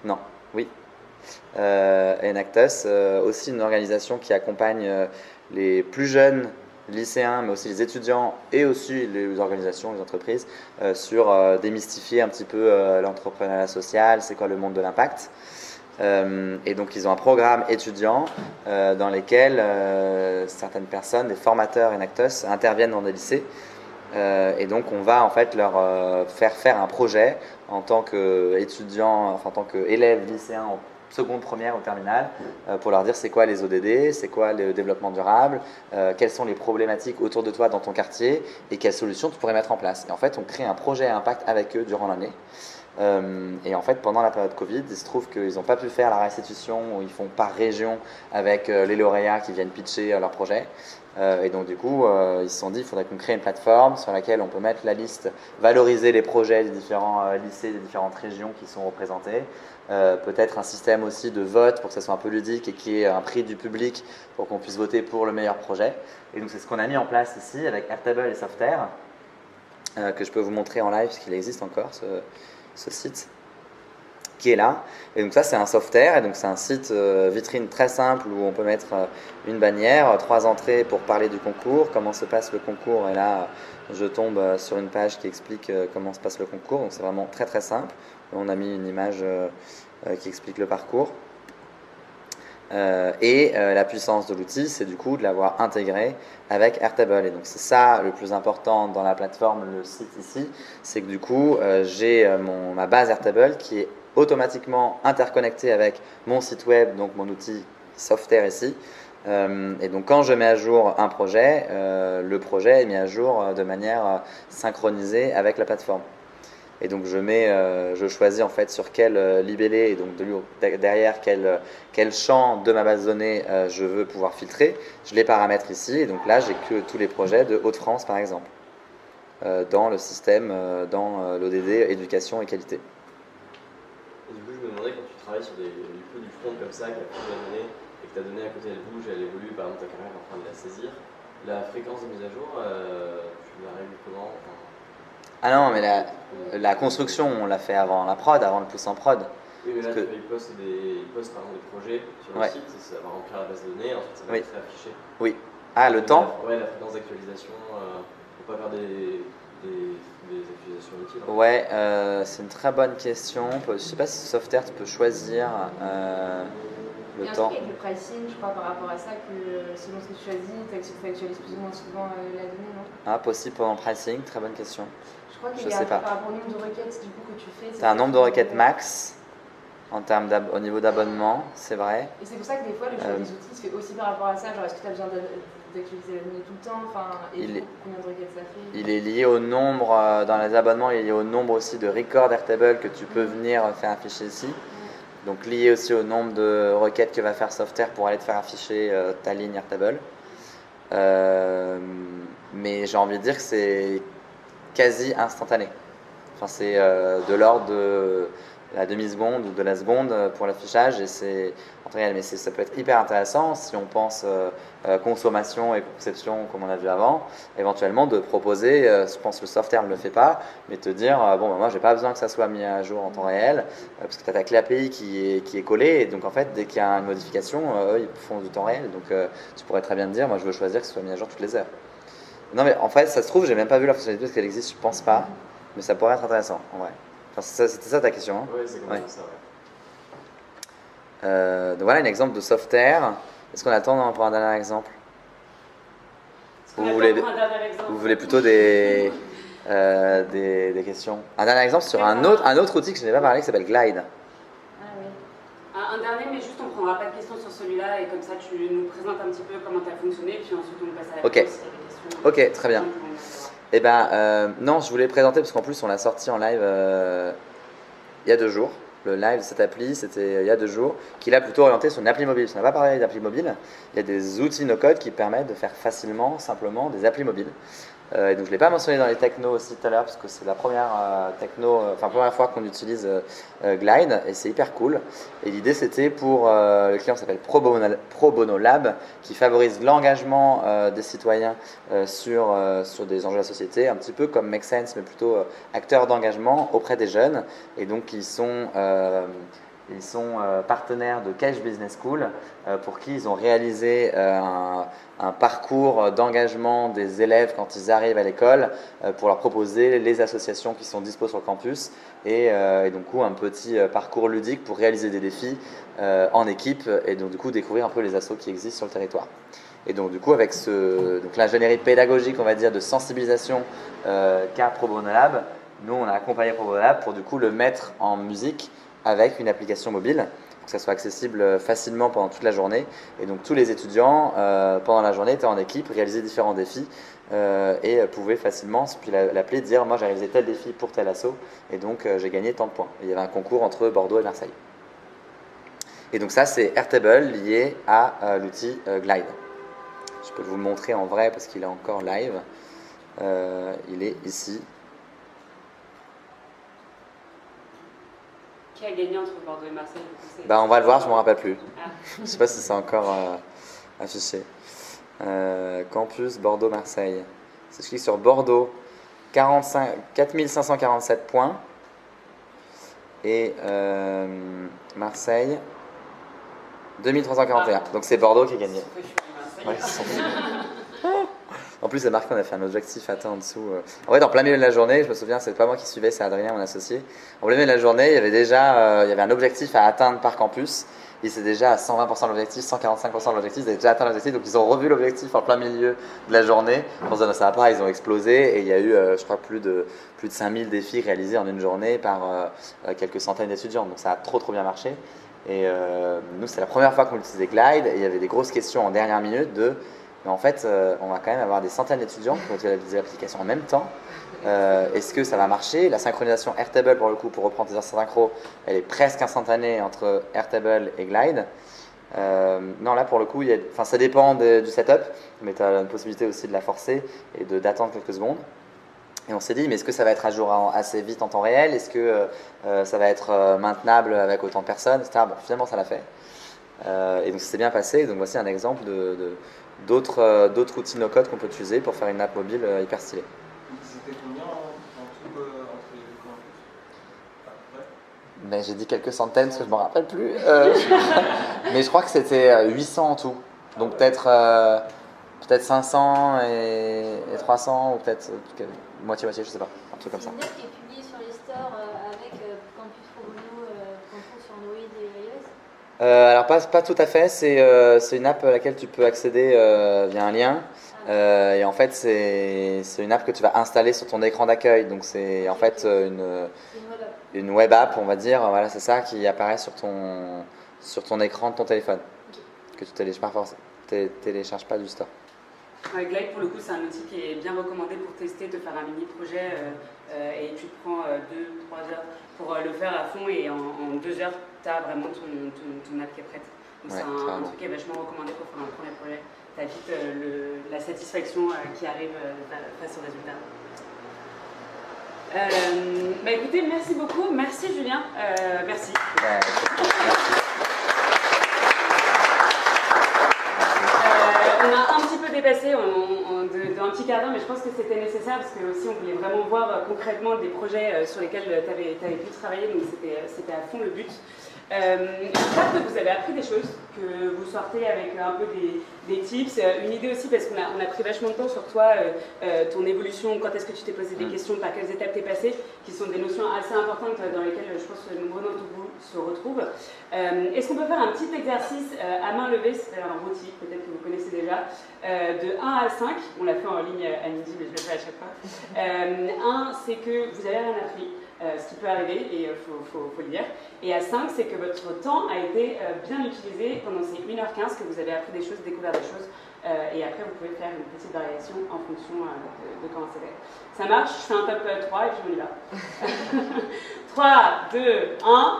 Non, oui. Enactus, aussi une organisation qui accompagne les plus jeunes lycéens, mais aussi les étudiants et aussi les organisations, les entreprises, sur démystifier un petit peu l'entrepreneuriat social, c'est quoi le monde de l'impact. Et donc ils ont un programme étudiant dans lequel certaines personnes, des formateurs Enactus, interviennent dans des lycées. Et donc on va en fait leur faire un projet en tant qu'étudiant, enfin en tant qu'élève lycéen en seconde, première ou terminale, pour leur dire c'est quoi les ODD, c'est quoi le développement durable, quelles sont les problématiques autour de toi dans ton quartier et quelles solutions tu pourrais mettre en place. Et en fait on crée un projet à impact avec eux durant l'année. Et en fait pendant la période Covid, il se trouve qu'ils n'ont pas pu faire la restitution où ils font par région avec les lauréats qui viennent pitcher leur projet. Et donc du coup, ils se sont dit qu'il faudrait qu'on crée une plateforme sur laquelle on peut mettre la liste, valoriser les projets des différents lycées, des différentes régions qui sont représentées, peut-être un système aussi de vote pour que ça soit un peu ludique et qu'il y ait un prix du public pour qu'on puisse voter pour le meilleur projet. Et donc c'est ce qu'on a mis en place ici avec Airtable et Softair, que je peux vous montrer en live parce qu'il existe encore ce site qui est là. Et donc ça c'est un Softair, et donc c'est un site vitrine très simple où on peut mettre une bannière, 3 entrées pour parler du concours, comment se passe le concours, et là je tombe sur une page qui explique comment se passe le concours, donc c'est vraiment très très simple. On a mis une image qui explique le parcours. La puissance de l'outil, c'est du coup de l'avoir intégré avec Airtable. Et donc c'est ça le plus important dans la plateforme, le site ici, c'est que du coup j'ai ma base Airtable qui est automatiquement interconnectée avec mon site web, donc mon outil Softair ici. Et donc quand je mets à jour un projet, le projet est mis à jour de manière synchronisée avec la plateforme. Et donc je choisis en fait sur quel libellé et donc derrière quel champ de ma base de données je veux pouvoir filtrer. Je les paramètre ici, et donc là j'ai que tous les projets de Hauts-de-France par exemple, dans le système, dans l'ODD éducation et qualité. Et du coup je me demandais, quand tu travailles sur du front comme ça, qui a plusieurs données, et que ta donnée à côté elle bouge, elle évolue, par exemple ta caméra est en train de la saisir, la fréquence de mise à jour, tu la règles comment? Ah non, mais la construction, on l'a fait avant la prod, avant le pouce en prod. Oui, mais là, ils postent par exemple des projets sur le site, ça va remplir la base de données, ensuite ça va être affiché. Oui. Ah, le temps? Ouais, la fréquence d'actualisation, pour pas faire des actualisations inutiles. Ouais, c'est une très bonne question. Je sais pas si Softair, tu peux choisir le temps. Il y a un truc avec le pricing, je crois, par rapport à ça, que selon ce que tu choisis, tu actualises plus ou moins souvent la donnée, non? Ah, possible pendant pricing, très bonne question. Je crois qu'il y a par rapport au nombre de requêtes du coup, que tu fais. Tu as un nombre de requêtes max en termes au niveau d'abonnement, c'est vrai. Et c'est pour ça que des fois, le choix des outils se fait aussi par rapport à ça. Genre, est-ce que tu as besoin d'actualiser la donnée tout le temps, combien de requêtes ça fait? Il est lié au nombre, dans les abonnements, il est lié au nombre aussi de records Airtable que tu peux venir faire afficher ici. Donc lié aussi au nombre de requêtes que va faire Softair pour aller te faire afficher ta ligne Airtable. Mais j'ai envie de dire que c'est quasi instantané. Enfin, c'est de l'ordre de la demi-seconde ou de la seconde pour l'affichage, et c'est en temps réel. Mais ça peut être hyper intéressant si on pense consommation et conception comme on a vu avant, éventuellement de proposer, je pense que le Softair ne le fait pas, mais te dire moi j'ai pas besoin que ça soit mis à jour en temps réel, parce que tu as ta clé API qui est collée, et donc en fait dès qu'il y a une modification, eux ils font du temps réel, donc tu pourrais très bien te dire moi je veux choisir que ce soit mis à jour toutes les heures. Non mais en fait ça se trouve j'ai même pas vu la fonctionnalité parce qu'elle existe, je pense pas, mais ça pourrait être intéressant en vrai. Enfin, c'était ça ta question, hein? Oui, c'est comme ça, donc voilà un exemple de Softair. Est-ce qu'on a le temps pour un dernier exemple? Vous voulez plutôt des questions? Un dernier exemple sur un autre outil que je n'ai pas parlé qui s'appelle Glide. Ah oui. Un dernier, mais juste on ne prendra pas de questions sur celui-là, et comme ça tu nous présentes un petit peu comment tu as fonctionné, puis ensuite on passe à la question. Ok, très bien. Eh ben, non, je voulais présenter parce qu'en plus on l'a sorti en live il y a 2 jours. Le live de cette appli, c'était il y a 2 jours, qui l'a plutôt orienté sur une appli mobile. On n'a pas parlé d'appli mobile. Il y a des outils no-code qui permettent de faire facilement, simplement des applis mobiles. Et donc je ne l'ai pas mentionné dans les technos aussi tout à l'heure parce que c'est la première première fois qu'on utilise Glide, et c'est hyper cool. Et l'idée c'était pour le client qui s'appelle Pro Bono Lab, qui favorise l'engagement des citoyens sur des enjeux de la société, un petit peu comme Make Sense, mais plutôt acteurs d'engagement auprès des jeunes, et donc qui sont Ils sont partenaires de Cache Business School pour qui ils ont réalisé un parcours d'engagement des élèves quand ils arrivent à l'école pour leur proposer les associations qui sont dispo sur le campus et donc un petit parcours ludique pour réaliser des défis en équipe et donc du coup découvrir un peu les assos qui existent sur le territoire. Et donc du coup avec l'ingénierie pédagogique on va dire de sensibilisation qu'a Pro Bono Lab, nous on a accompagné Pro Bono Lab pour du coup le mettre en musique avec une application mobile pour que ça soit accessible facilement pendant toute la journée. Et donc tous les étudiants pendant la journée étaient en équipe, réalisaient différents défis et pouvaient facilement puis l'appeler, dire moi j'ai réalisé tel défi pour tel asso et donc j'ai gagné tant de points. Et il y avait un concours entre Bordeaux et Marseille. Et donc ça c'est Airtable lié à l'outil Glide. Je peux vous le montrer en vrai parce qu'il est encore live. Il est ici. Qui a gagné entre Bordeaux et Marseille? On va le voir, je ne me rappelle plus. Ah. Je ne sais pas si c'est encore affiché. Campus Bordeaux-Marseille. Si je clique sur Bordeaux, 4547 points. Et Marseille, 2341. Donc c'est Bordeaux qui a gagné. Ouais, en plus, c'est marqué qu'on a fait un objectif atteint en dessous. En fait, en plein milieu de la journée, je me souviens, c'est pas moi qui suivais, c'est Adrien, mon associé. En plein milieu de la journée, il y avait déjà un objectif à atteindre par campus. Ils étaient déjà à 120% de l'objectif, 145% de l'objectif, ils avaient déjà atteint l'objectif. Donc, ils ont revu l'objectif en plein milieu de la journée. Pour se dire, ça va pas, ils ont explosé. Et il y a eu, je crois, plus de 5000 défis réalisés en une journée par quelques centaines d'étudiants. Donc, ça a trop bien marché. Et nous, c'est la première fois qu'on utilisait Glide. Et il y avait des grosses questions en dernière minute mais en fait, on va quand même avoir des centaines d'étudiants qui vont utiliser l'application en même temps. Est-ce que ça va marcher? La synchronisation Airtable, pour le coup, pour reprendre tes synchro, elle est presque instantanée entre Airtable et Glide. Non, là, pour le coup, ça dépend du setup, mais tu as une possibilité aussi de la forcer et d'attendre quelques secondes. Et on s'est dit, mais est-ce que ça va être à jour assez vite en temps réel? Est-ce que ça va être maintenable avec autant de personnes, etc. Bon, finalement, ça l'a fait. Et donc, ça s'est bien passé. Donc, voici un exemple d'autres outils no-code qu'on peut utiliser pour faire une app mobile hyper stylée. C'était combien en tout entre les deux campus? Mais j'ai dit quelques centaines parce que je ne me rappelle plus. Mais je crois que c'était 800 en tout. Donc peut-être 500 et 300 ou peut-être moitié-moitié, je ne sais pas. Un truc comme ça. C'est une app qui est publiée sur les stores avec Campus Pro Bono sur Android et iOS? Alors pas tout à fait, c'est une app à laquelle tu peux accéder via un lien et en fait c'est une app que tu vas installer sur ton écran d'accueil, donc c'est en fait une web app on va dire, voilà c'est ça qui apparaît sur ton écran de ton téléphone que tu télécharges pas du store. Glide pour le coup c'est un outil qui est bien recommandé pour tester, te faire un mini projet et tu te prends 2-3 heures pour le faire à fond et en 2 heures tu as vraiment ton app qui est prête. Donc c'est un truc qui est vachement recommandé pour faire un premier projet. Tu as vite la satisfaction qui arrive face au résultat. Écoutez, merci beaucoup. Merci Julien. Merci. Merci. On a un petit peu dépassé d'un petit quart d'heure, mais je pense que c'était nécessaire parce que aussi on voulait vraiment voir concrètement des projets sur lesquels tu avais pu travailler, donc c'était à fond le but. J'espère que vous avez appris des choses, que vous sortez avec un peu des tips, une idée aussi parce qu'on a pris vachement de temps sur toi, ton évolution, quand est-ce que tu t'es posé des questions, par quelles étapes t'es passé, qui sont des notions assez importantes dans lesquelles je pense que nombreux d'entre vous se retrouvent. Est-ce qu'on peut faire un petit exercice à main levée, c'est un outil peut-être que vous connaissez déjà, de 1 à 5, on l'a fait en ligne à midi mais je le fais à chaque fois. 1 c'est que vous avez rien appris. Ce qui peut arriver, et il faut le dire. Et à 5, c'est que votre temps a été bien utilisé pendant ces 1h15, que vous avez appris des choses, découvert des choses, et après vous pouvez faire une petite variation en fonction de comment c'était. Ça marche, je fais un top 3 et puis on y va. 3, 2, 1.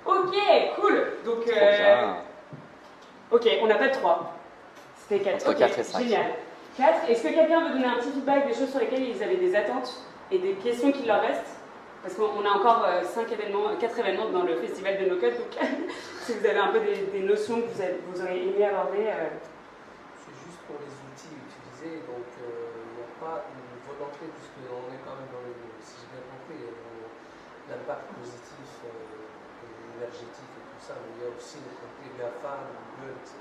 Ok, cool. Donc, ok, on n'a pas de 3. C'était 4. Entre 4 et 5. Génial. 4. Est-ce que quelqu'un veut donner un petit feedback des choses sur lesquelles ils avaient des attentes et des questions qui leur restent? Parce qu'on a encore 4 événements dans le festival de no-code, donc si vous avez un peu des notions que vous auriez aimé aborder. C'est juste pour les outils utilisés, donc il n'y a pas une volonté, puisqu'on est quand même dans le, si j'ai bien compris, la l'impact positif énergétique et tout ça, mais il y a aussi le côté GAFA, Google, etc.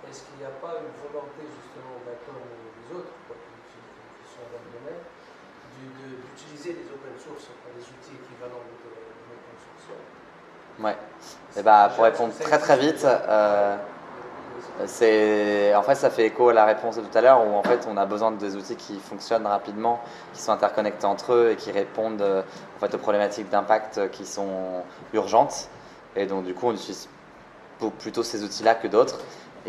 Est-ce qu'il n'y a pas une volonté justement comme les autres qui sont dans le domaine d'utiliser les open source, les outils équivalents de l'open source? Ouais. Et bah, pour répondre très très vite, en fait, ça fait écho à la réponse de tout à l'heure où en fait on a besoin de des outils qui fonctionnent rapidement, qui sont interconnectés entre eux et qui répondent en fait aux problématiques d'impact qui sont urgentes. Et donc du coup on utilise plutôt ces outils-là que d'autres.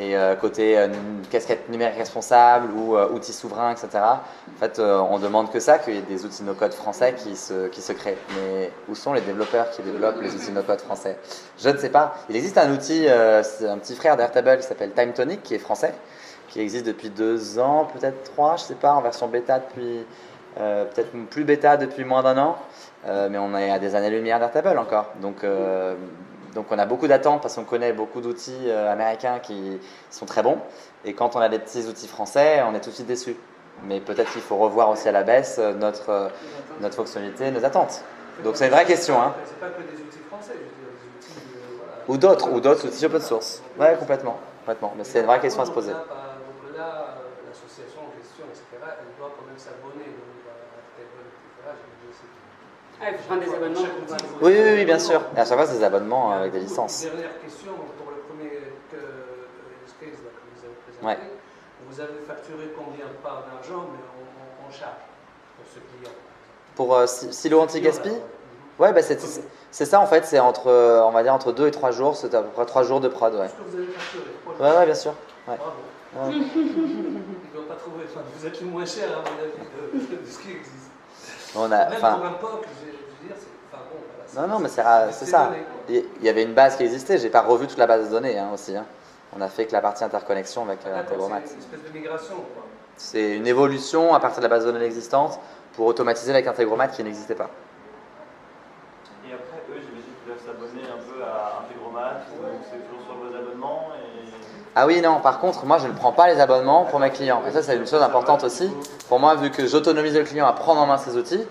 Et côté casquette numérique responsable ou outils souverains, etc. En fait, on demande que ça, qu'il y ait des outils no-code français qui se créent. Mais où sont les développeurs qui développent les outils no-code français? Je ne sais pas. Il existe un outil, c'est un petit frère d'Airtable qui s'appelle TimeTonic, qui est français, qui existe depuis 2 ans, peut-être 3, je ne sais pas, en version bêta depuis, peut-être plus bêta depuis moins d'1 an. Mais on est à des années-lumière d'Airtable encore. Donc on a beaucoup d'attentes parce qu'on connaît beaucoup d'outils américains qui sont très bons. Et quand on a des petits outils français, on est tout de suite déçu. Mais peut-être qu'il faut revoir aussi à la baisse notre fonctionnalité, nos attentes. Donc c'est une vraie question. Hein. C'est pas que des outils français, je veux dire, des outils ou d'autres outils open source. Ouais, complètement. Mais c'est une vraie question à se poser. Donc là, l'association en question, etc., elle doit quand même s'abonner à Airtable, etc. Ah, il faut prendre des abonnements. Oui, bien sûr. Et à chaque fois, c'est des abonnements avec des licences. Dernière question, pour le premier use case que vous avez présenté. Ouais. Vous avez facturé combien? Pas en argent, mais en charge pour ce client? Pour silo anti-gaspi? Ouais, bah c'est ça en fait, c'est on va dire entre 2 et 3 jours, c'est à peu près 3 jours de prod. Ouais. Est-ce que vous avez facturé? Ouais, bien sûr. Ouais. Bravo. Ils ne doivent pas trouver, vous êtes le moins cher à mon avis de ce qui existe. Même pour un POC, je veux dire, non, mais c'est ça. Il y avait une base qui existait, j'ai pas revu toute la base de données aussi. Hein. On a fait que la partie interconnexion avec Integromat. C'est une espèce de migration, quoi. C'est une évolution à partir de la base de données existante pour automatiser avec Integromat qui n'existait pas. Et après, eux, j'imagine qu'ils doivent s'abonner un peu à Integromat, ou c'est toujours sur vos abonnements Ah oui, non, par contre, moi je ne prends pas les abonnements pour mes clients. Et ça, c'est une chose importante aussi. Pour moi, vu que j'autonomise le client à prendre en main ces outils,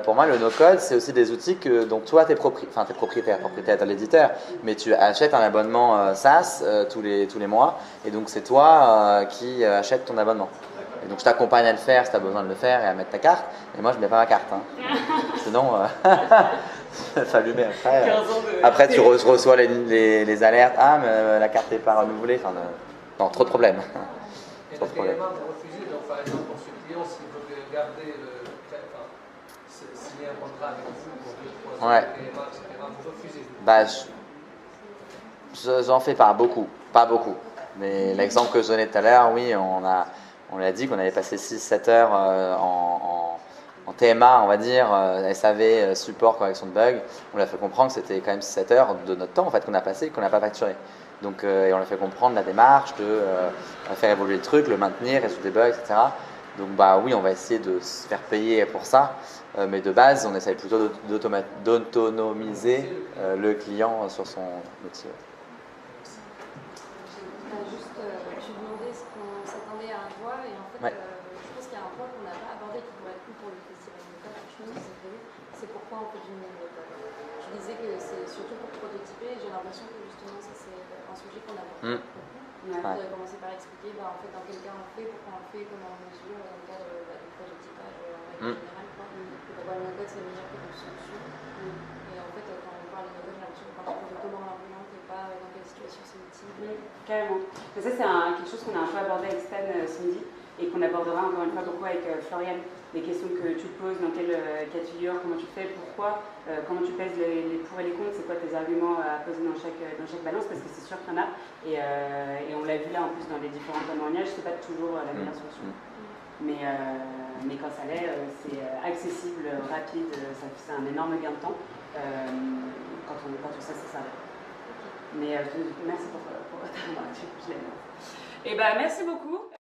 pour moi, le no-code, c'est aussi des outils dont toi, tu es propriétaire de l'éditeur, mais tu achètes un abonnement SaaS tous les mois, et donc c'est toi qui achètes ton abonnement. Et donc je t'accompagne à le faire si tu as besoin de le faire et à mettre ta carte, et moi je ne mets pas ma carte. Hein. Sinon, il faut allumer après. Après, tu reçois les alertes, mais la carte n'est pas renouvelée. Enfin, non, trop de problèmes. Trop de problèmes. Vous refusez, donc, par exemple, pour ce client, s'il veut garder signer un contrat avec vous pour 2-3 ans, etc., vous refusez. Bah, j'en fais pas beaucoup. Mais l'exemple que je donnais tout à l'heure, oui, on l'a dit qu'on avait passé 6-7 heures en TMA, on va dire, SAV, support, correction de bugs. On l'a fait comprendre que c'était quand même 7 heures de notre temps en fait, qu'on a passé et qu'on n'a pas facturé. Donc, et on l'a fait comprendre la démarche de faire évoluer le truc, le maintenir, résoudre des bugs, etc. Donc bah oui, on va essayer de se faire payer pour ça, mais de base, on essaye plutôt d'autonomiser le client sur son outil. Je demandais ce qu'on s'attendait à voir et en fait, je pense qu'il y a un point qu'on n'a pas abordé qui pourrait être cool pour le festival de code, je pense que c'est prévu, c'est pourquoi on fait du numérique. Je disais que c'est surtout pour prototyper, j'ai l'impression que justement ça c'est un sujet qu'on aborde. On pourrait commencer par expliquer en fait dans quel cas on le fait, pourquoi on le fait, comment on mesure dans le cadre du prototypage en règle générale. Pourquoi le no-code c'est meilleur que le dessus. Et en fait quand on parle de no-code, j'ai l'impression qu'on parle de comment on l'implémente et pas dans quelle situation c'est utile. Carrément. Mais ça c'est quelque chose qu'on a un peu abordé avec Stan ce midi et qu'on abordera encore une fois beaucoup avec Florian. Les questions que tu te poses, dans quel cas de figure, comment tu fais, pourquoi, comment tu pèses les pour et les contre, c'est quoi tes arguments à poser dans chaque balance, parce que c'est sûr qu'il y en a, et on l'a vu là en plus dans les différents témoignages, c'est pas toujours la meilleure solution. Mais quand ça l'est, c'est accessible, rapide, c'est un énorme gain de temps quand on sait ça. Mais merci pour ta remarque. Et merci beaucoup.